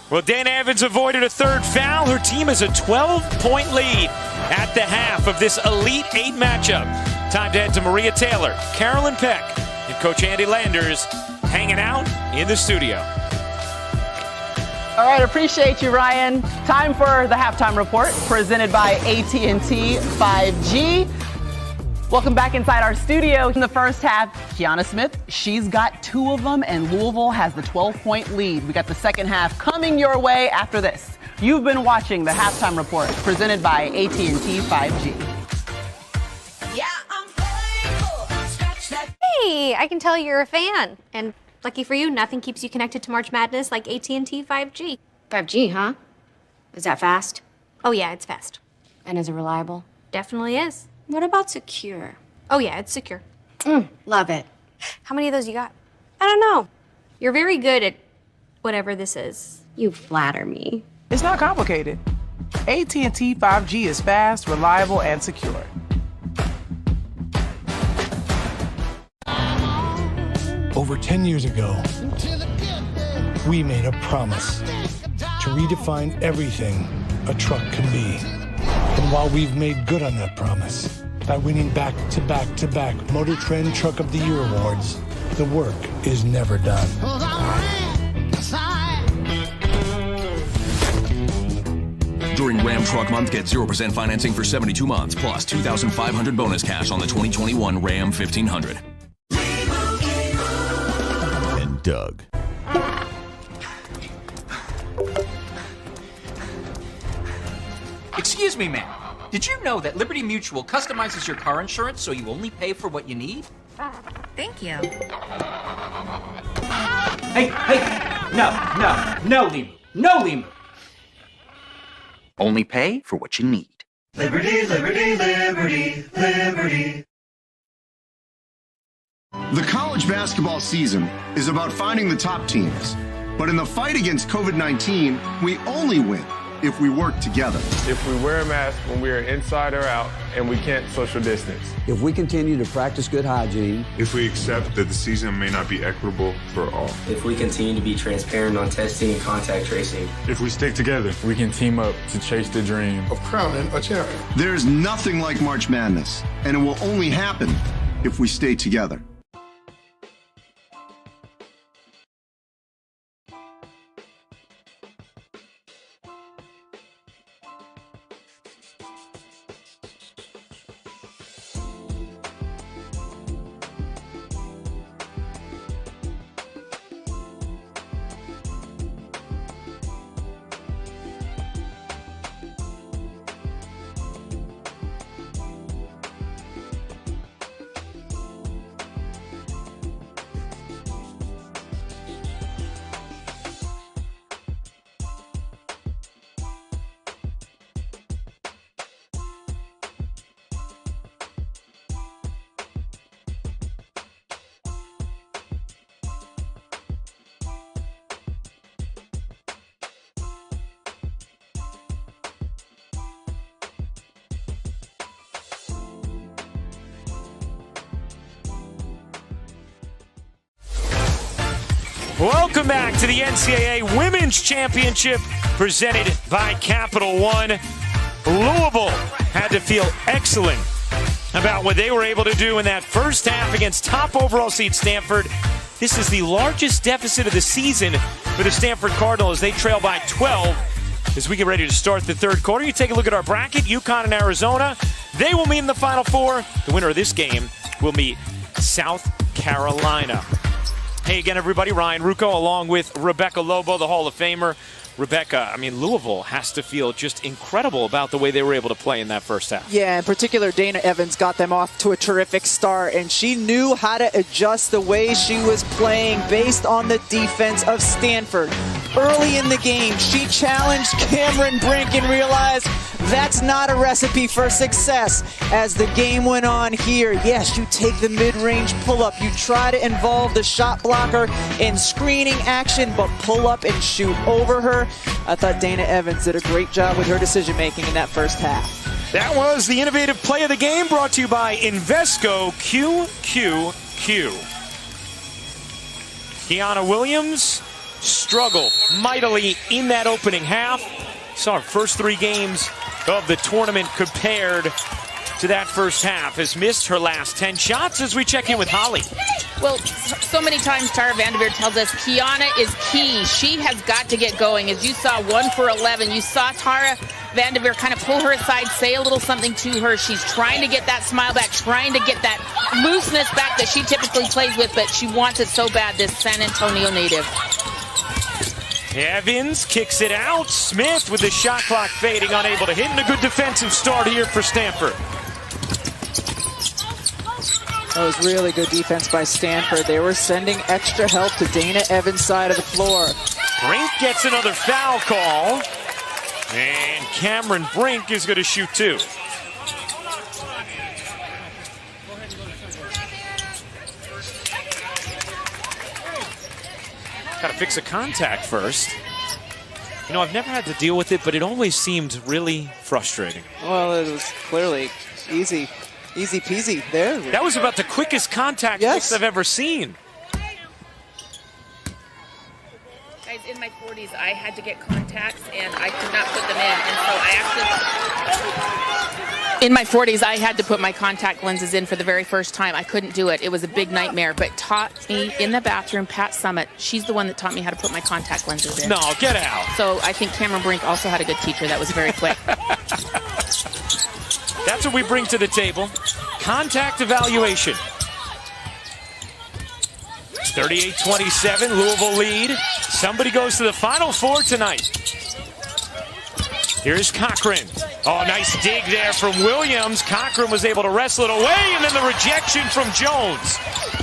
Speaker 1: Well, Dana Evans avoided a third foul. Her team is a 12-point lead at the half of this Elite 8 matchup. Time to head to Maria Taylor, Carolyn Peck, and Coach Andy Landers hanging out in the studio.
Speaker 17: All right, appreciate you, Ryan. Time for the halftime report presented by AT&T 5G. Welcome back inside our studio. In the first half, Kiana Smith, she's got 2 of them, and Louisville has the 12-point lead. We got the second half coming your way after this. You've been watching the halftime report presented by AT&T 5G.
Speaker 18: Hey, I can tell you're a fan. And lucky for you, nothing keeps you connected to March Madness like AT&T 5G.
Speaker 19: 5G, huh? Is that fast?
Speaker 18: Oh yeah, it's fast.
Speaker 19: And is it reliable?
Speaker 18: Definitely is.
Speaker 19: What about secure?
Speaker 18: Oh yeah, it's secure.
Speaker 19: Love it.
Speaker 18: How many of those you got? I don't know. You're very good at whatever this is.
Speaker 19: You flatter me.
Speaker 20: It's not complicated. AT&T 5G is fast, reliable, and secure.
Speaker 21: Over 10 years ago, we made a promise to redefine everything a truck can be. And while we've made good on that promise by winning back-to-back-to-back Motor Trend Truck of the Year awards, the work is never done.
Speaker 22: During Ram Truck Month, get 0% financing for 72 months, plus $2,500 bonus cash on the 2021 Ram 1500.
Speaker 13: And Doug.
Speaker 23: Excuse me, ma'am. Did you know that Liberty Mutual customizes your car insurance so you only pay for what you need?
Speaker 19: Thank you.
Speaker 23: Hey, no, Limu. No, Limu. Only pay for what you need.
Speaker 24: Liberty, liberty, liberty, liberty.
Speaker 25: The college basketball season is about finding the top teams. But in the fight against COVID-19, we only win if we work together.
Speaker 26: If we wear a mask when we are inside or out and we can't social distance.
Speaker 27: If we continue to practice good hygiene.
Speaker 28: If we accept that the season may not be equitable for all.
Speaker 29: If we continue to be transparent on testing and contact tracing.
Speaker 28: If we stick together, we can team up to chase the dream
Speaker 25: of crowning a champion. There's nothing like March Madness, and it will only happen if we stay together.
Speaker 1: Welcome back to the NCAA Women's Championship presented by Capital One. Louisville had to feel excellent about what they were able to do in that first half against top overall seed Stanford. This is the largest deficit of the season for the Stanford Cardinals as they trail by 12 as we get ready to start the third quarter. You take a look at our bracket, UConn and Arizona. They will meet in the Final Four. The winner of this game will meet South Carolina. Hey again, everybody. Ryan Rucco along with Rebecca Lobo, the Hall of Famer. Rebecca, I mean, Louisville has to feel just incredible about the way they were able to play in that first half.
Speaker 2: Yeah, in particular, Dana Evans got them off to a terrific start, and she knew how to adjust the way she was playing based on the defense of Stanford. Early in the game, she challenged Cameron Brink and realized that's not a recipe for success. As the game went on here, yes, you take the mid-range pull-up. You try to involve the shot blocker in screening action, but pull up and shoot over her. I thought Dana Evans did a great job with her decision-making in that first half.
Speaker 1: That was the innovative play of the game brought to you by Invesco QQQ. Kiana Williams struggled mightily in that opening half. Saw her first 3 games of the tournament compared to that first half. Has missed her last 10 shots as we check in with Holly.
Speaker 3: Well, so many times Tara Vanderveer tells us Kiana is key. She has got to get going. As you saw, 1 for 11. You saw Tara Vanderveer kind of pull her aside, say a little something to her. She's trying to get that smile back, trying to get that looseness back that she typically plays with, but she wants it so bad, this San Antonio native.
Speaker 1: Evans kicks it out. Smith with the shot clock fading, unable to hit, and a good defensive start here for Stanford.
Speaker 2: That was really good defense by Stanford. They were sending extra help to Dana Evans' side of the floor.
Speaker 1: Brink gets another foul call, and Cameron Brink is going to shoot 2. Got to fix a contact first. You know, I've never had to deal with it, but it always seemed really frustrating.
Speaker 2: Well, it was clearly easy peasy there.
Speaker 1: That was about the quickest contact fix I've ever seen.
Speaker 3: Guys, in my 40s, I had to get contacts, and I could not put them in. And so I actually, in my 40s, I had to put my contact lenses in for the very first time. I couldn't do it. It was a big nightmare. But taught me in the bathroom, Pat Summit, she's the one that taught me how to put my contact lenses in.
Speaker 1: No, get out.
Speaker 3: So I think Cameron Brink also had a good teacher. That was very quick.
Speaker 1: That's what we bring to the table. Contact evaluation. 38-27, Louisville lead. Somebody goes to the Final Four tonight. Here's Cochran. Oh, nice dig there from Williams. Cochran was able to wrestle it away, and then the rejection from Jones.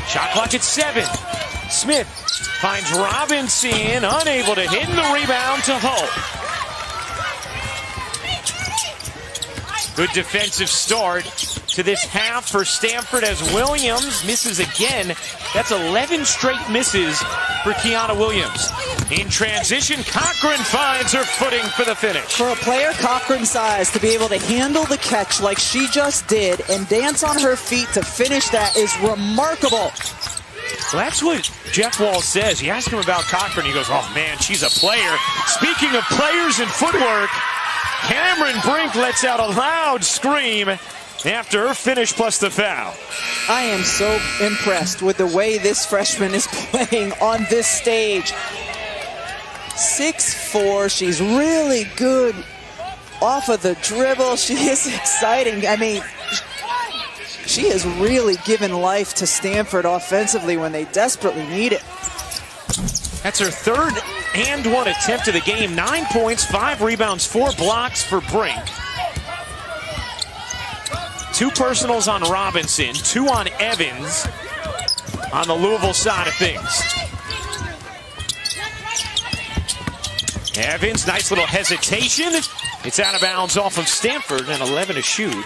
Speaker 1: Shot clock at 7. Smith finds Robinson, unable to hit, and the rebound to Hull. Good defensive start to this half for Stanford as Williams misses again. That's 11 straight misses for Kiana Williams. In transition, Cochran finds her footing for the finish.
Speaker 2: For a player Cochran's size to be able to handle the catch like she just did and dance on her feet to finish that is remarkable.
Speaker 1: Well, that's what Jeff Wall says. You ask him about Cochran, he goes, oh man, she's a player. Speaking of players and footwork, Cameron Brink lets out a loud scream after her finish plus the foul.
Speaker 2: I am so impressed with the way this freshman is playing on this stage. 6'4", she's really good off of the dribble. She is exciting. I mean, she has really given life to Stanford offensively when they desperately need it.
Speaker 1: That's her third and one attempt of the game. 9 points, 5 rebounds, 4 blocks for Brink. 2 personals on Robinson, 2 on Evans on the Louisville side of things. Evans, nice little hesitation. It's out of bounds off of Stanford, and 11 to shoot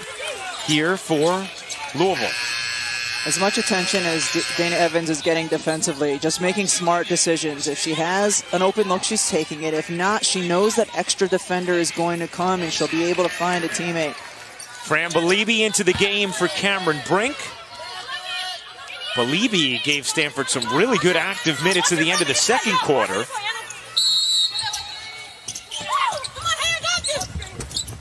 Speaker 1: here for Louisville.
Speaker 2: As much attention as Dana Evans is getting defensively, just making smart decisions. If she has an open look, she's taking it. If not, she knows that extra defender is going to come, and she'll be able to find a teammate.
Speaker 1: Fran Belibi into the game for Cameron Brink. Belibi gave Stanford some really good active minutes at the end of the second quarter.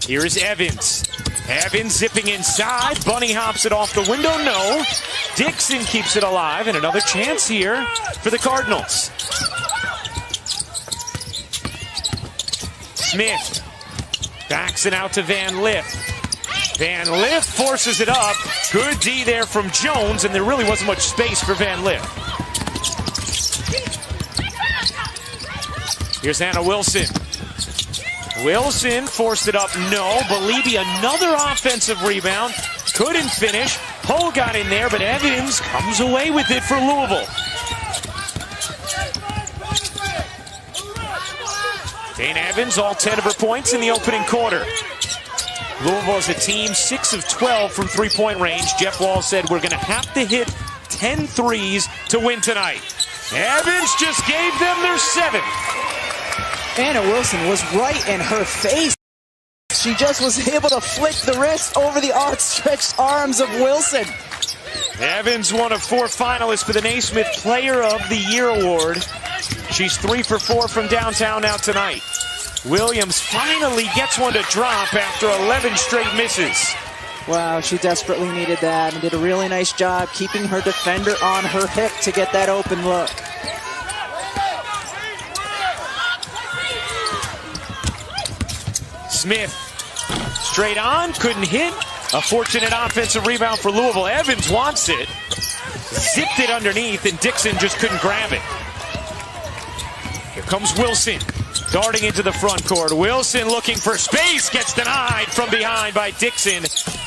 Speaker 1: Here's Evans. Evans zipping inside. Bunny hops it off the window. No. Dixon keeps it alive. And another chance here for the Cardinals. Smith backs it out to Van Lith. Van Lith forces it up. Good D there from Jones, and there really wasn't much space for Van Lith. Here's Hannah Wilson. Wilson forced it up. No. Belibi, another offensive rebound. Couldn't finish. Hull got in there, but Evans comes away with it for Louisville. Dana Evans, all 10 of her points in the opening quarter. Louisville is a team 6 of 12 from three-point range. Jeff Wall said we're going to have to hit 10 threes to win tonight. Evans just gave them their 7th.
Speaker 2: Anna Wilson was right in her face. She just was able to flick the wrist over the outstretched arms of Wilson.
Speaker 1: Evans, one of 4 finalists for the Naismith Player of the Year award. She's 3 for 4 from downtown now tonight. Williams finally gets one to drop after 11 straight misses.
Speaker 2: Wow, she desperately needed that and did a really nice job keeping her defender on her hip to get that open look.
Speaker 1: Smith, straight on, couldn't hit. A fortunate offensive rebound for Louisville. Evans wants it. Zipped it underneath, and Dixon just couldn't grab it. Here comes Wilson, darting into the front court. Wilson looking for space, gets denied from behind by Dixon.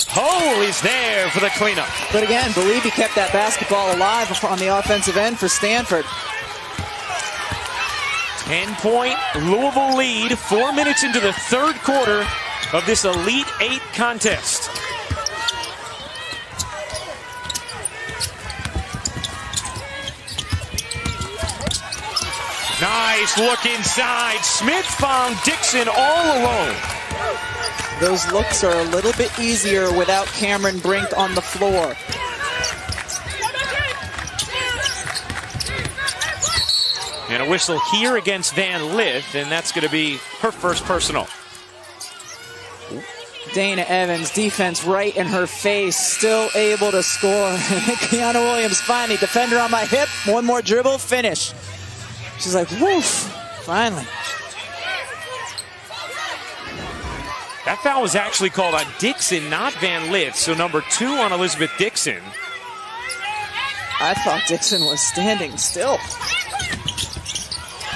Speaker 1: Hull is there for the cleanup.
Speaker 2: But again, Belibi kept that basketball alive on the offensive end for Stanford.
Speaker 1: 10-point Louisville lead, 4 minutes into the third quarter of this Elite 8 contest. Nice look inside. Smith found Dixon all alone.
Speaker 2: Those looks are a little bit easier without Cameron Brink on the floor.
Speaker 1: And a whistle here against Van Lith, and that's going to be her first personal.
Speaker 2: Dana Evans, defense right in her face, still able to score. Kiana Williams finally, defender on my hip, one more dribble, finish. She's like, woof, finally.
Speaker 1: That foul was actually called on Dixon, not Van Lith, so number 2 on Elizabeth Dixon.
Speaker 2: I thought Dixon was standing still.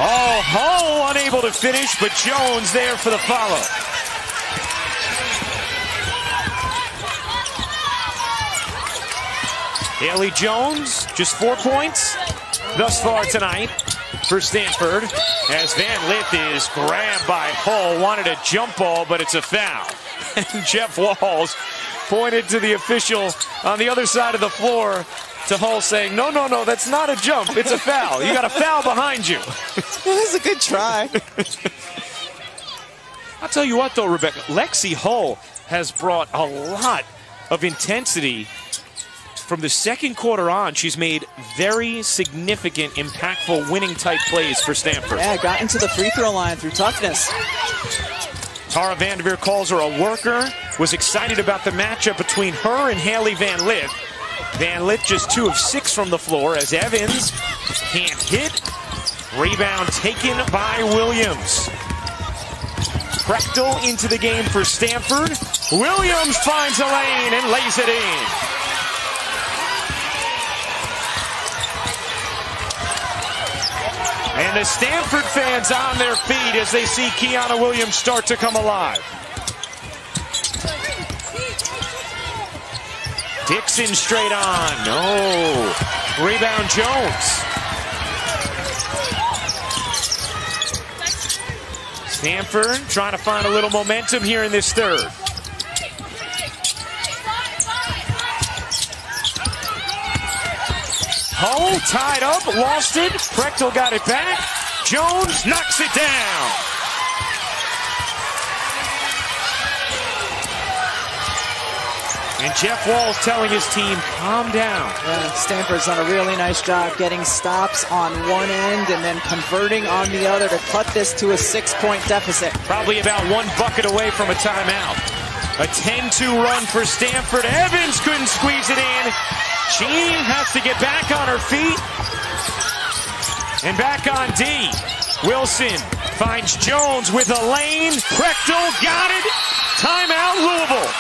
Speaker 1: Oh, Hull unable to finish, but Jones there for the follow. Haley Jones, just 4 points thus far tonight for Stanford, as Van Lith is grabbed by Hull. Wanted a jump ball, but it's a foul. And Jeff Walls pointed to the official on the other side of the floor to Hull, saying, no, that's not a jump. It's a foul. You got a foul behind you.
Speaker 2: It was a good try.
Speaker 1: I'll tell you what, though, Rebecca, Lexi Hull has brought a lot of intensity from the second quarter on. She's made very significant, impactful, winning-type plays for Stanford.
Speaker 2: Yeah, got into the free throw line through toughness.
Speaker 1: Tara Vanderveer calls her a worker, was excited about the matchup between her and Haley Van Lith. Van Lith just 2 of 6 from the floor as Evans can't hit. Rebound taken by Williams. Prechtel into the game for Stanford. Williams finds a lane and lays it in. And the Stanford fans on their feet as they see Kiana Williams start to come alive. Dixon straight on. No. Rebound Jones. Stanford trying to find a little momentum here in this third. Hull tied up, lost it. Prechtel got it back. Jones knocks it down. And Jeff Wall's telling his team, calm down.
Speaker 2: Yeah, Stanford's done a really nice job getting stops on one end and then converting on the other to cut this to a 6-point deficit.
Speaker 1: Probably about 1 bucket away from a timeout. A 10-2 run for Stanford. Evans couldn't squeeze it in. She has to get back on her feet. And back on D. Wilson finds Jones with a lane. Prechtel got it. Timeout, Louisville.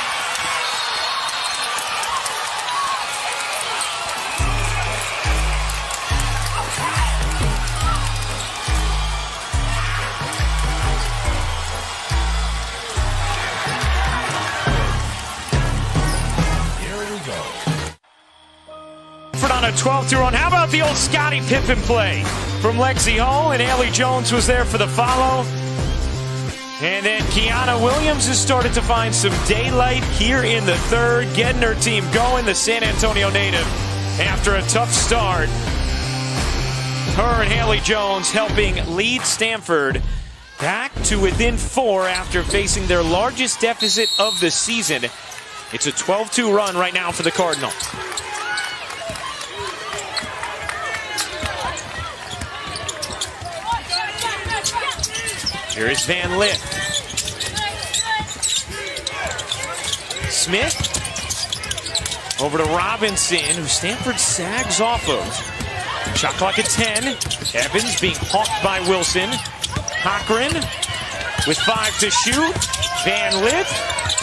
Speaker 1: On a 12-2 run. How about the old Scottie Pippen play from Lexi Hull? And Haley Jones was there for the follow. And then Kiana Williams has started to find some daylight here in the third, getting her team going. The San Antonio native, after a tough start, her and Haley Jones helping lead Stanford back to within 4 after facing their largest deficit of the season. It's a 12-2 run right now for the Cardinals. Here is Van Lith. Smith. Over to Robinson, who Stanford sags off of. Shot clock at 10. Evans being hawked by Wilson. Cochran with 5 to shoot. Van Lith,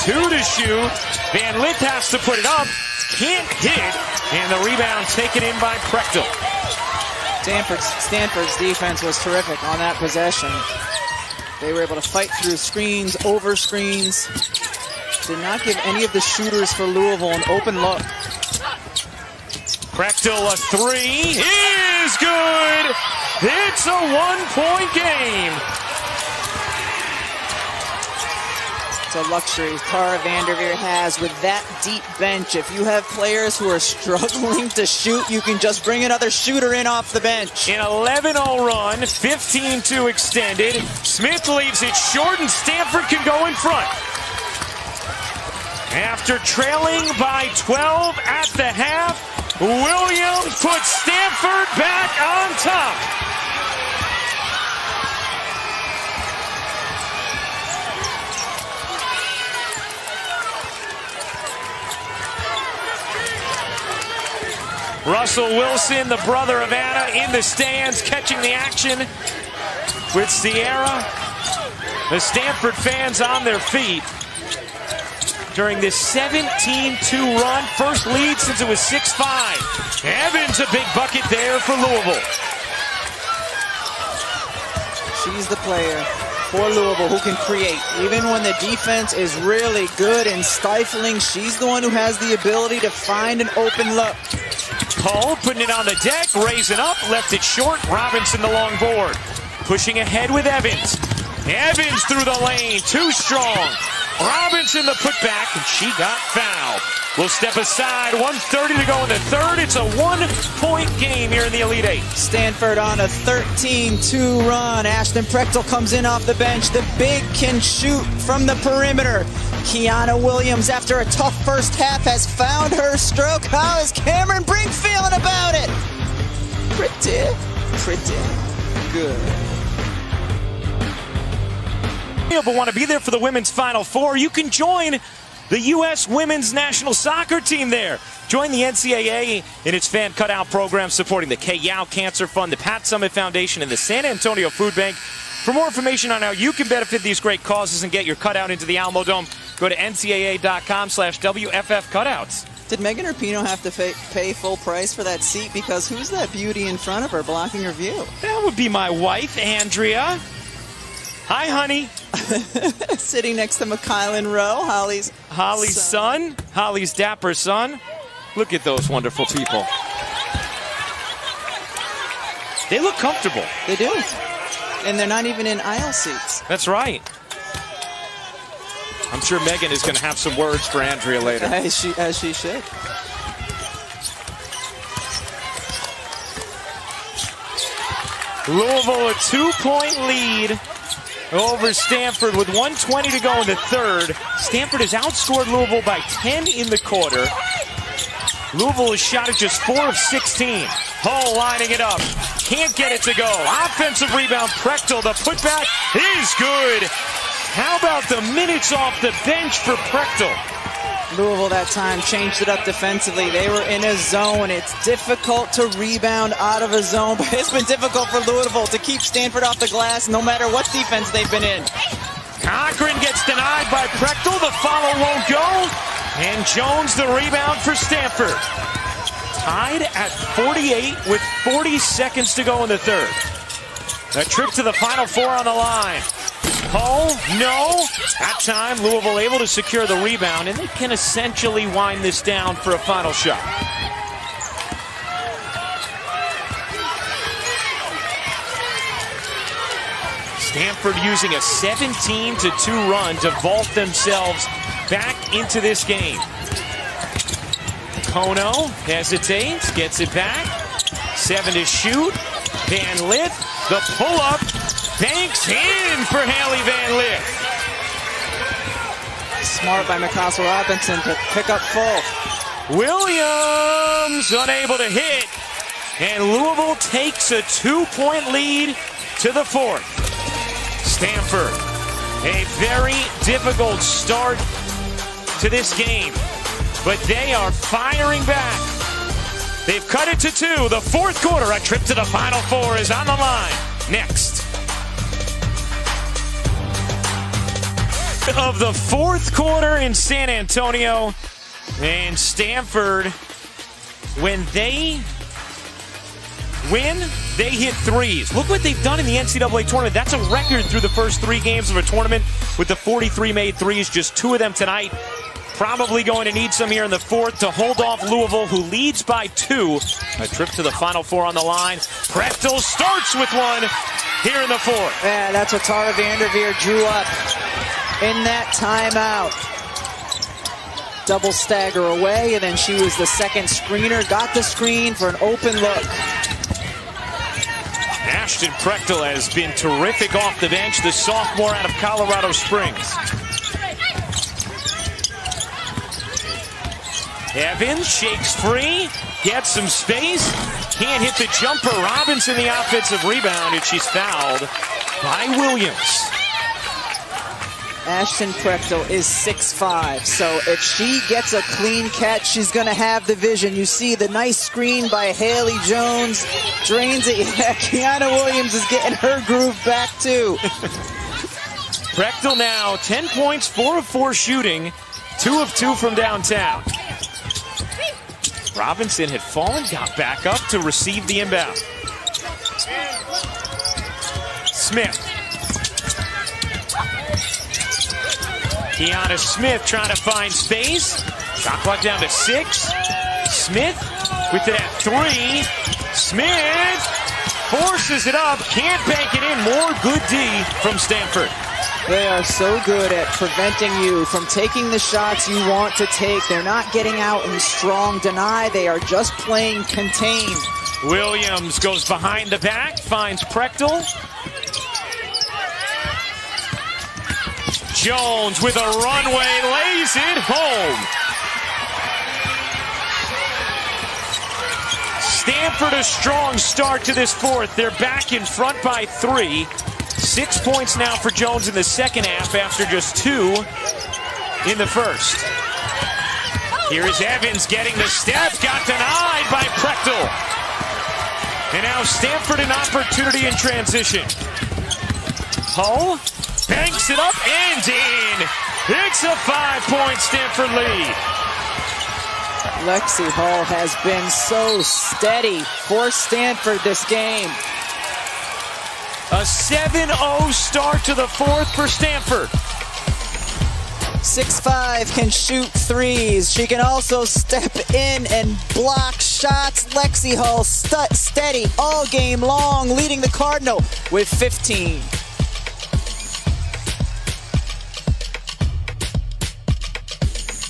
Speaker 1: 2 to shoot. Van Lith has to put it up. Can't hit. And the rebound taken in by Prechtel.
Speaker 2: Stanford's defense was terrific on that possession. They were able to fight through screens, over screens. Did not give any of the shooters for Louisville an open look.
Speaker 1: Prechtel, a 3 is good. It's a 1-point game.
Speaker 2: It's a luxury Tara Vanderveer has with that deep bench. If you have players who are struggling to shoot, you can just bring another shooter in off the bench.
Speaker 1: An 11-0 run, 15-2 extended. Smith leaves it short, and Stanford can go in front. After trailing by 12 at the half, Williams puts Stanford back on top. Russell Wilson, the brother of Anna, in the stands, catching the action with Sierra. The Stanford fans on their feet during this 17-2 run. First lead since it was 6-5. Evans, a big bucket there for Louisville.
Speaker 2: She's the player for Louisville who can create. Even when the defense is really good and stifling, she's the one who has the ability to find an open look.
Speaker 1: Hull putting it on the deck, raising up, left it short. Robinson the long board. Pushing ahead with Evans. Evans through the lane, too strong. Robinson the putback, and she got fouled. We'll step aside, 1:30 to go in the third. It's a 1-point game here in the Elite Eight.
Speaker 2: Stanford on a 13-2 run. Ashton Prechtel comes in off the bench. The big can shoot from the perimeter. Kiana Williams, after a tough first half, has found her stroke. How is Cameron Brink feeling about it? Pretty good.
Speaker 1: but want to be there for the women's Final Four, you can join the U.S. Women's National Soccer Team there. Join the NCAA in its fan cutout program supporting the Kay Yow Cancer Fund, the Pat Summit Foundation, and the San Antonio Food Bank. For more information on how you can benefit these great causes and get your cutout into the Alamo Dome, go to ncaa.com/WFF cutouts.
Speaker 2: Did Megan Rapinoe have to pay full price for that seat? Because who's that beauty in front of her blocking her view?
Speaker 1: That would be my wife, Andrea. Hi, honey.
Speaker 2: Sitting next to McKylan Rowe, Holly's
Speaker 1: son. Holly's dapper son. Look at those wonderful people. They look comfortable.
Speaker 2: They do. And they're not even in aisle seats.
Speaker 1: That's right. I'm sure Megan is going to have some words for Andrea later.
Speaker 2: As she should.
Speaker 1: Louisville a 2-point lead over Stanford with 1:20 to go in the third. Stanford has outscored Louisville by 10 in the quarter. Louisville has shot at just 4 of 16. Hull lining it up. Can't get it to go. Offensive rebound. Prechtel. The putback is good. How about the minutes off the bench for Prechtel?
Speaker 2: Louisville that time changed it up defensively. They were in a zone. It's difficult to rebound out of a zone, but it's been difficult for Louisville to keep Stanford off the glass no matter what defense they've been in.
Speaker 1: Cochran gets denied by Prechtel. The follow won't go. And Jones the rebound for Stanford. Tied at 48 with 40 seconds to go in the third. A trip to the Final Four on the line. Hull, no. That time, Louisville able to secure the rebound, and they can essentially wind this down for a final shot. Stanford using a 17-2 run to vault themselves back into this game. Kono hesitates, gets it back. 7 to shoot. Van Lith, the pull-up, banks in for Haley Van Lith.
Speaker 2: Smart by McCassell Robinson to pick up full.
Speaker 1: Williams unable to hit. And Louisville takes a 2-point lead to the fourth. Stanford, a very difficult start to this game, but they are firing back. They've cut it to 2. The fourth quarter, a trip to the Final Four is on the line. Next. Of the fourth quarter in San Antonio, and Stanford, when they win, they hit threes. Look what they've done in the NCAA tournament. That's a record through the first 3 games of a tournament with the 43 made threes, just 2 of them tonight. Probably going to need some here in the fourth to hold off Louisville, who leads by 2. A trip to the Final Four on the line. Prechtel starts with 1 here in the fourth.
Speaker 2: Yeah, that's what Tara Vanderveer drew up in that timeout. Double stagger away, and then she was the second screener. Got the screen for an open look.
Speaker 1: Ashton Prechtel has been terrific off the bench, the sophomore out of Colorado Springs. Evans shakes free, gets some space, can't hit the jumper. Robinson the offensive rebound, and she's fouled by Williams.
Speaker 2: Ashton Prechtel is 6'5", so if she gets a clean catch, she's going to have the vision. You see the nice screen by Haley Jones, drains it. Yeah, Kiana Williams is getting her groove back too.
Speaker 1: Prechtel now 10 points, 4 of 4 shooting, 2 of 2 from downtown. Robinson had fallen, got back up to receive the inbound. Smith. Kiana Smith trying to find space. Shot clock down to 6. Smith with it at 3. Smith forces it up, can't bank it in. More good D from Stanford.
Speaker 2: They are so good at preventing you from taking the shots you want to take. They're not getting out in strong deny. They are just playing contained.
Speaker 1: Williams goes behind the back, finds Prechtel. Jones with a runway, lays it home. Stanford a strong start to this fourth. They're back in front by 3. 6 points now for Jones in the second half after just 2 in the first. Here is Evans getting the step, got denied by Prechtel. And now Stanford an opportunity in transition. Hull banks it up and in. It's a 5-point Stanford lead.
Speaker 2: Lexi Hull has been so steady for Stanford this game.
Speaker 1: A 7-0 start to the fourth for Stanford.
Speaker 2: 6'5", can shoot threes. She can also step in and block shots. Lexi Hull steady all game long, leading the Cardinal with 15.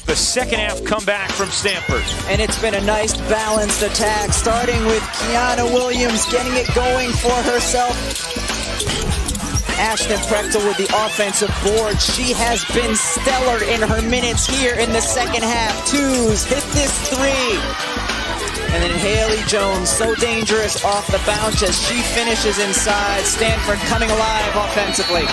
Speaker 1: The second half comeback from Stanford.
Speaker 2: And it's been a nice balanced attack, starting with Kiana Williams getting it going for herself. Ashton Prechtel with the offensive board. She has been stellar in her minutes here in the second half. Twos, hit this three. And then Haley Jones, so dangerous off the bounce as she finishes inside. Stanford coming alive offensively.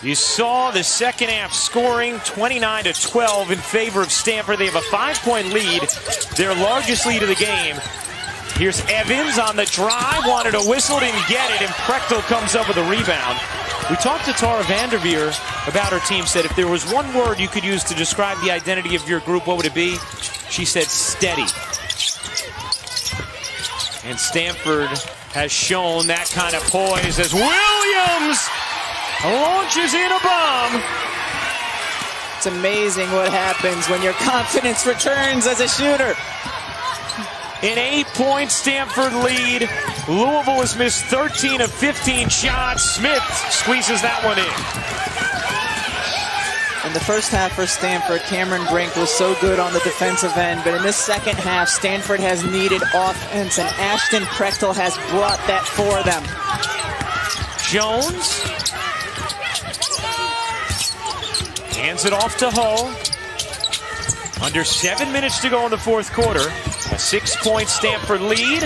Speaker 1: You saw the second half scoring 29-12 in favor of Stanford. They have a 5-point lead, their largest lead of the game. Here's Evans on the drive, wanted a whistle, didn't get it, and Prechtel comes up with a rebound. We talked to Tara Vanderveer about her team, said if there was one word you could use to describe the identity of your group, what would it be? She said steady. And Stanford has shown that kind of poise as Williams launches in a bomb.
Speaker 2: It's amazing what happens when your confidence returns as a shooter.
Speaker 1: An 8-point Stanford lead. Louisville has missed 13 of 15 shots. Smith squeezes that one in.
Speaker 2: In the first half for Stanford, Cameron Brink was so good on the defensive end, but in this second half, Stanford has needed offense, and Ashton Prechtel has brought that for them.
Speaker 1: Jones hands it off to Hull. Under 7 minutes to go in the fourth quarter. A 6-point Stanford lead.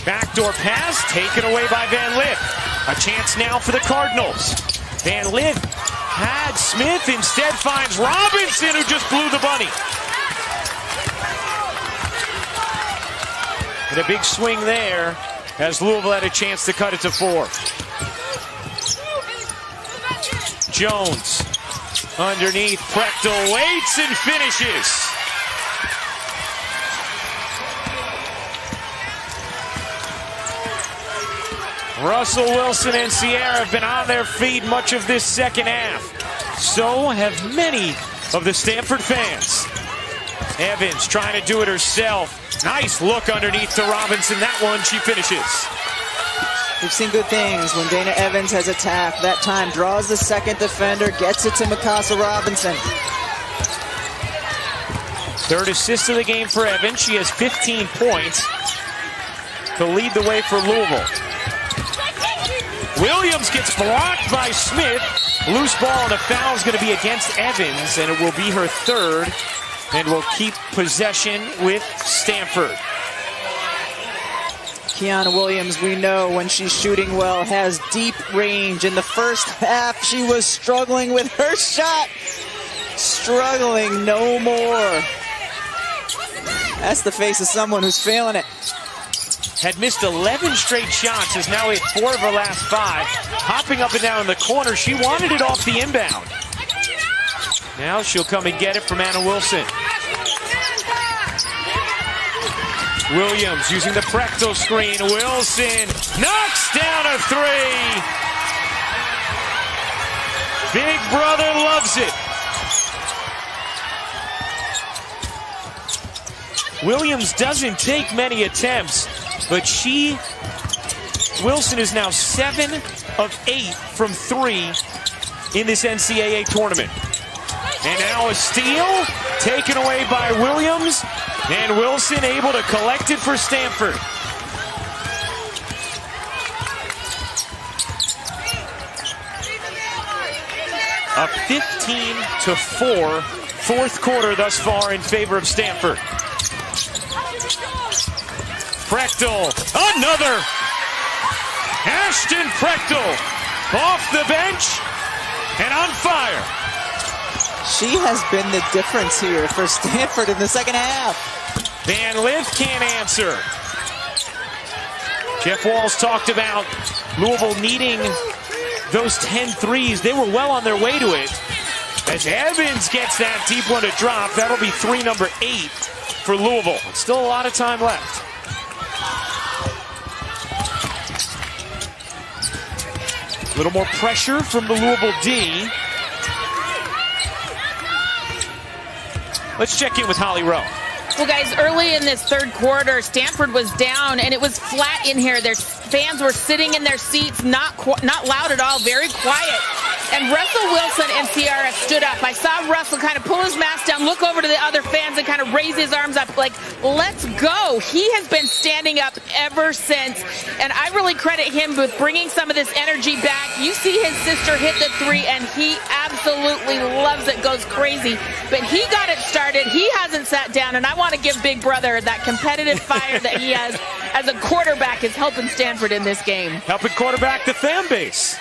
Speaker 1: Backdoor pass taken away by Van Lith. A chance now for the Cardinals. Van Lith had Smith, instead finds Robinson, who just blew the bunny. And a big swing there as Louisville had a chance to cut it to 4. Jones underneath, Prechtel waits and finishes. Russell Wilson and Sierra have been on their feet much of this second half. So have many of the Stanford fans. Evans trying to do it herself. Nice look underneath to Robinson. That one she finishes.
Speaker 2: We've seen good things when Dana Evans has attacked. That time draws the second defender, gets it to Mikasa Robinson.
Speaker 1: Third assist of the game for Evans. She has 15 points to lead the way for Louisville. Williams gets blocked by Smith. Loose ball, and the foul is going to be against Evans, and it will be her third, and will keep possession with Stanford.
Speaker 2: Kiana Williams, we know when she's shooting well, has deep range. In the first half, she was struggling with her shot. Struggling no more. That's the face of someone who's feeling it.
Speaker 1: Had missed 11 straight shots, has now hit 4 of her last 5. Hopping up and down in the corner, she wanted it off the inbound. Now she'll come and get it from Anna Wilson. Williams using the Prechtel screen. Wilson knocks down a 3. Big brother loves it. Williams doesn't take many attempts, but Wilson is now 7 of 8 from 3 in this NCAA tournament. And now a steal taken away by Williams, and Wilson able to collect it for Stanford. A 15-4 fourth quarter thus far in favor of Stanford. Prechtel, another! Ashton Prechtel off the bench and on fire.
Speaker 2: She has been the difference here for Stanford in the second half.
Speaker 1: Van Lith can't answer. Jeff Walz talked about Louisville needing those 10 threes. They were well on their way to it. As Evans gets that deep one to drop, that'll be three number 8 for Louisville. Still a lot of time left. A little more pressure from the Louisville D. Let's check in with Holly Rowe.
Speaker 3: Well, guys, early in this third quarter, Stanford was down, and it was flat in here. Their fans were sitting in their seats, not loud at all, very quiet. And Russell Wilson and Ciara stood up. I saw Russell kind of pull his mask down, look over to the other fans, and kind of raise his arms up like, let's go. He has been standing up ever since, and I really credit him with bringing some of this energy back. You see his sister hit the three, and he absolutely loves it, goes crazy. But he got it started. He hasn't sat down, and I want to give Big Brother that competitive fire that he has as a quarterback is helping Stanford in this game.
Speaker 1: Helping quarterback the fan base.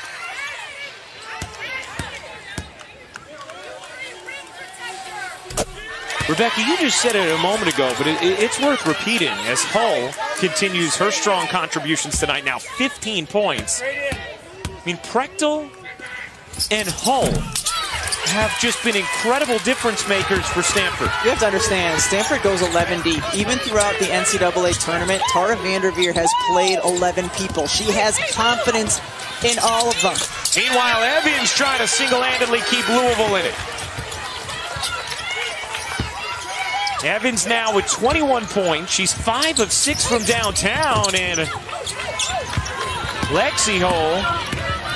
Speaker 1: Rebecca, you just said it a moment ago, but it's worth repeating as Hull continues her strong contributions tonight. Now 15 points. I mean, Prechtel and Hull have just been incredible difference makers for Stanford.
Speaker 2: You have to understand, Stanford goes 11 deep. Even throughout the NCAA tournament, Tara Vanderveer has played 11 people. She has confidence in all of them.
Speaker 1: Meanwhile, Evans trying to single-handedly keep Louisville in it. Evans now with 21 points. She's 5 of 6 from downtown. And Lexi Hull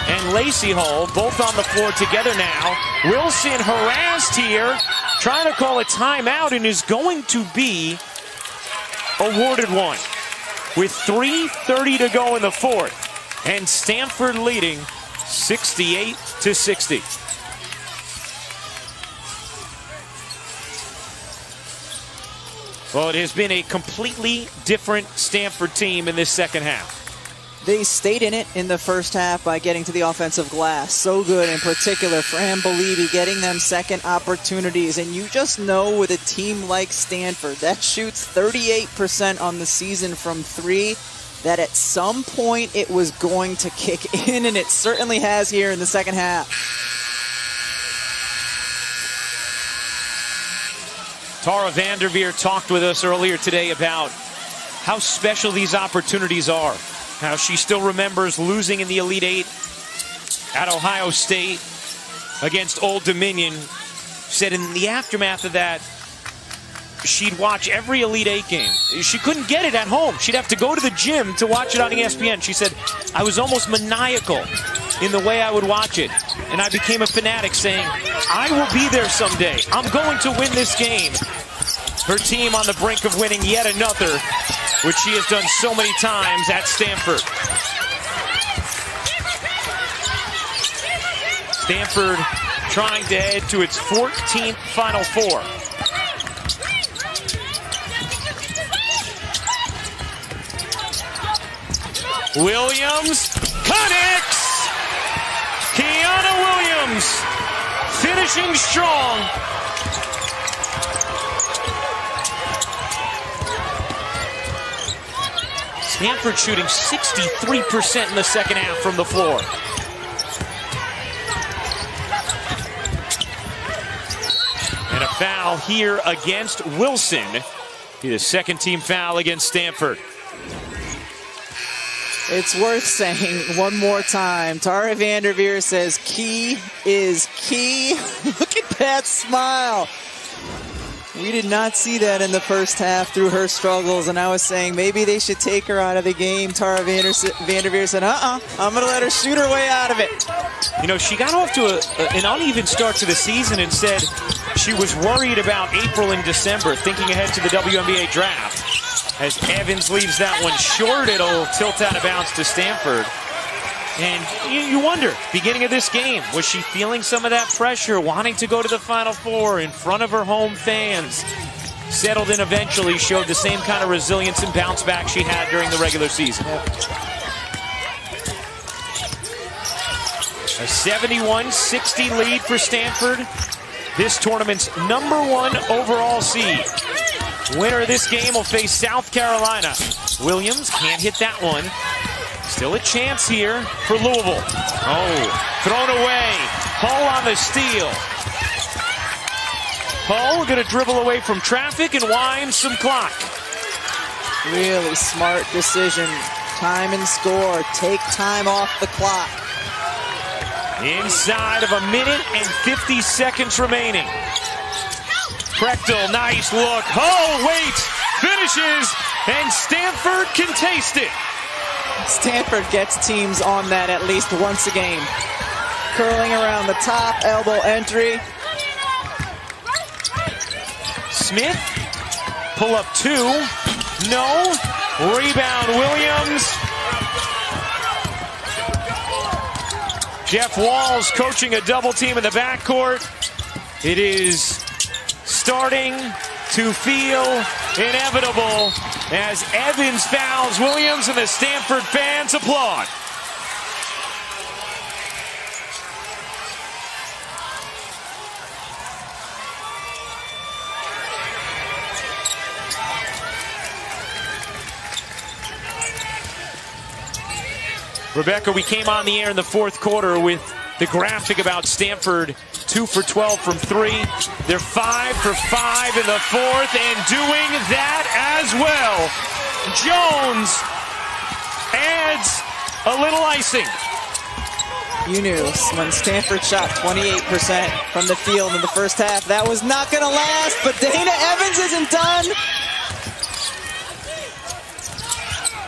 Speaker 1: and Lacey Hull both on the floor together now. Wilson harassed here, trying to call a timeout, and is going to be awarded one with 3:30 to go in the fourth. And Stanford leading 68-60. Well, it has been a completely different Stanford team in this second half.
Speaker 2: They stayed in it in the first half by getting to the offensive glass. So good, in particular, Fran Believy getting them second opportunities. And you just know with a team like Stanford that shoots 38% on the season from three, that at some point it was going to kick in, and it certainly has here in the second half.
Speaker 1: Tara Vanderveer talked with us earlier today about how special these opportunities are. How she still remembers losing in the Elite Eight at Ohio State against Old Dominion. Said in the aftermath of that, she'd watch every Elite Eight game. She couldn't get it at home. She'd have to go to the gym to watch it on ESPN. She said, I was almost maniacal in the way I would watch it. And I became a fanatic, saying, I will be there someday. I'm going to win this game. Her team on the brink of winning yet another, which she has done so many times at Stanford. Stanford trying to head to its 14th Final Four. Williams connects! Kiana Williams finishing strong. Stanford shooting 63% in the second half from the floor. And a foul here against Wilson. Be the second team foul against Stanford.
Speaker 2: It's worth saying one more time. Tara Vanderveer says key is key. Look at that smile. We did not see that in the first half through her struggles, and I was saying maybe they should take her out of the game. Tara Vanderveer said, I'm going to let her shoot her way out of it.
Speaker 1: You know, she got off to an uneven start to the season and said she was worried about April and December, thinking ahead to the WNBA draft. As Evans leaves that one short, it'll tilt out of bounds to Stanford. And you wonder, beginning of this game, was she feeling some of that pressure, wanting to go to the Final Four in front of her home fans? Settled in eventually, showed the same kind of resilience and bounce back she had during the regular season. A 71-60 lead for Stanford. This tournament's #1 overall seed. Winner of this game will face South Carolina. Williams can't hit that one. Still a chance here for Louisville. Oh, thrown away. Hull on the steal. Hull going to dribble away from traffic and wind some clock.
Speaker 2: Really smart decision. Time and score. Take time off the clock.
Speaker 1: Inside of 1 minute and 50 seconds remaining. Prechtel, nice look. Oh, wait, finishes, and Stanford can taste it.
Speaker 2: Stanford gets teams on that at least once a game. Curling around the top, elbow entry.
Speaker 1: Smith, pull up 2. No. Rebound, Williams. Jeff Walls coaching a double team in the backcourt. It is starting to feel inevitable as Evans fouls Williams and the Stanford fans applaud. Rebecca, we came on the air in the fourth quarter with the graphic about Stanford 2 for 12 from 3. They're 5 for 5 in the fourth and doing that as well. Jones adds a little icing.
Speaker 2: You knew when Stanford shot 28% from the field in the first half, that was not going to last, but Dana Evans isn't done.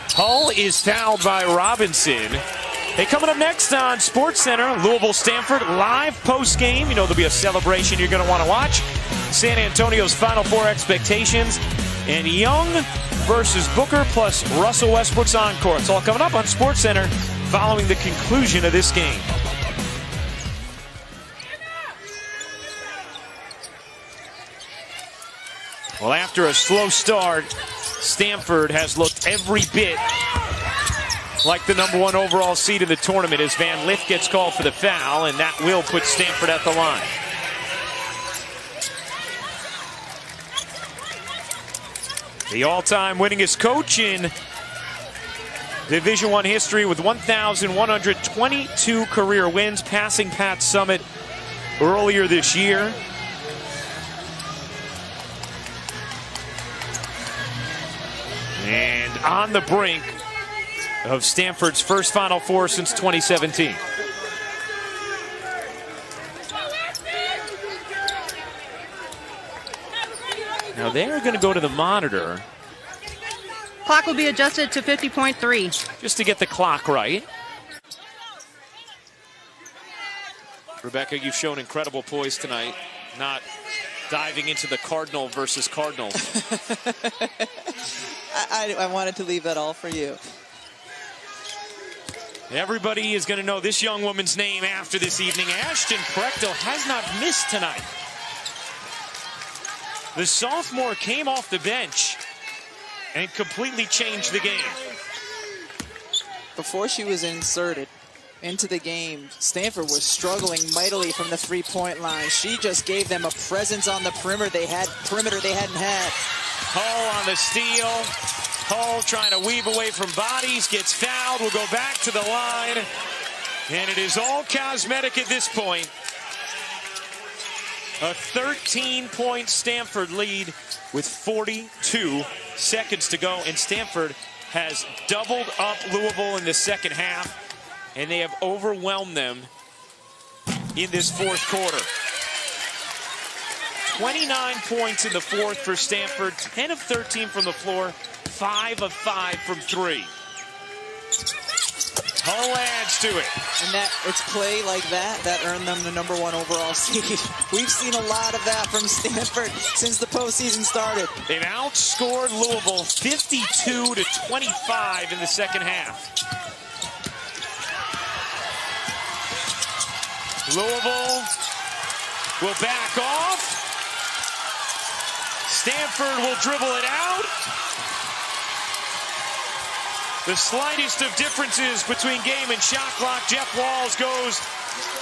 Speaker 1: Hull is fouled by Robinson. Hey, coming up next on SportsCenter, Louisville-Stanford live post-game. You know there'll be a celebration you're going to want to watch. San Antonio's Final Four expectations. And Young versus Booker plus Russell Westbrook's encore. It's all coming up on SportsCenter following the conclusion of this game. Well, after a slow start, Stanford has looked every bit like the #1 overall seed in the tournament as Van Lith gets called for the foul, and that will put Stanford at the line. The all-time winningest coach in Division I history with 1,122 career wins, passing Pat Summitt earlier this year. And on the brink of Stanford's first Final Four since 2017. Now they're going to go to the monitor.
Speaker 8: Clock will be adjusted to 50.3.
Speaker 1: Just to get the clock right. Rebecca, you've shown incredible poise tonight, not diving into the Cardinal versus Cardinals.
Speaker 2: I wanted to leave that all for you.
Speaker 1: Everybody is going to know this young woman's name after this evening. Ashton Prechtel has not missed tonight. The sophomore came off the bench and completely changed the game.
Speaker 2: Before she was inserted into the game, Stanford was struggling mightily from the three-point line. She just gave them a presence on the perimeter they hadn't had.
Speaker 1: Hull on the steal. Hull trying to weave away from bodies, gets fouled, will go back to the line. And it is all cosmetic at this point. A 13-point Stanford lead with 42 seconds to go. And Stanford has doubled up Louisville in the second half. And they have overwhelmed them in this fourth quarter. 29 points in the fourth for Stanford, 10 of 13 from the floor, 5 of 5 from 3. Hull adds to it.
Speaker 2: And it's play like that earned them the #1 overall seed. We've seen a lot of that from Stanford since the postseason started.
Speaker 1: They've outscored Louisville 52-25 in the second half. Louisville will back off. Stanford will dribble it out. The slightest of differences between game and shot clock. Jeff Walls goes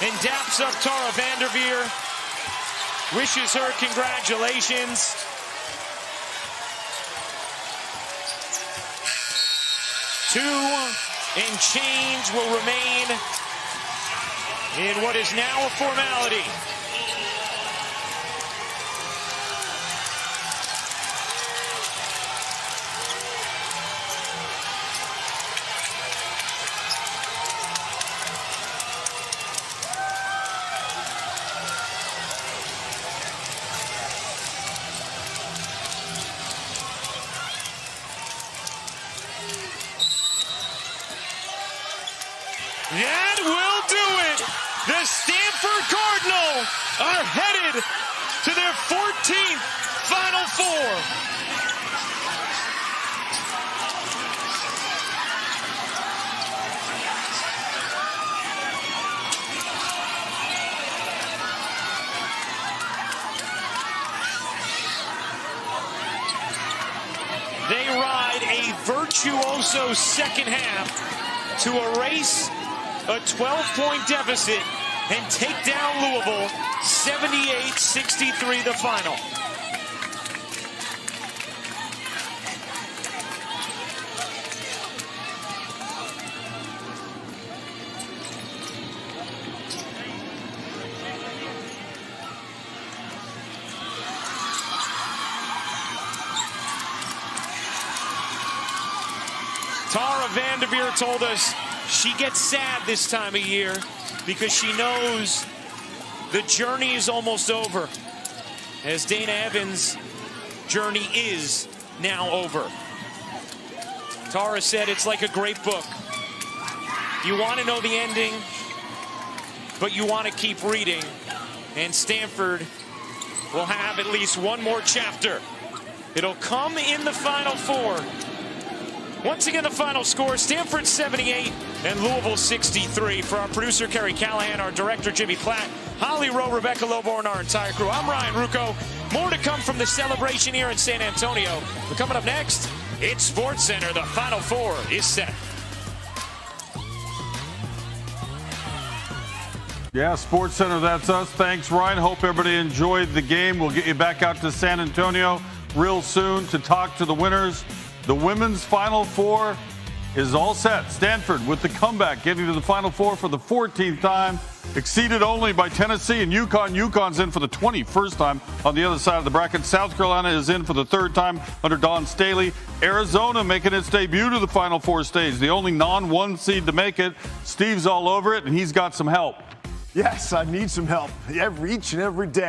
Speaker 1: and daps up Tara Vanderveer. Wishes her congratulations. Two and change will remain in what is now a formality. That will do it. The Stanford Cardinal are headed to their 14th Final Four. They ride a virtuoso second half to erase a 12-point deficit and take down Louisville 78-63 the final. Tara Vanderveer told us she gets sad this time of year because she knows the journey is almost over, as Dana Evans' journey is now over. Tara said it's like a great book. You want to know the ending, but you want to keep reading, and Stanford will have at least one more chapter. It'll come in the Final Four. Once again, the final score, Stanford 78 and Louisville 63. For our producer, Kerry Callahan, our director, Jimmy Platt, Holly Rowe, Rebecca Loborn, our entire crew. I'm Ryan Rucco. More to come from the celebration here in San Antonio. But coming up next, it's SportsCenter. The Final Four is set.
Speaker 4: Yeah, SportsCenter, that's us. Thanks, Ryan. Hope everybody enjoyed the game. We'll get you back out to San Antonio real soon to talk to the winners. The women's Final Four is all set. Stanford with the comeback, getting to the Final Four for the 14th time, exceeded only by Tennessee and UConn. UConn's in for the 21st time on the other side of the bracket. South Carolina is in for the 3rd time under Dawn Staley. Arizona making its debut to the Final Four stage, the only non-1 seed to make it. Steve's all over it, and he's got some help.
Speaker 5: Yes, I need some help each and every day.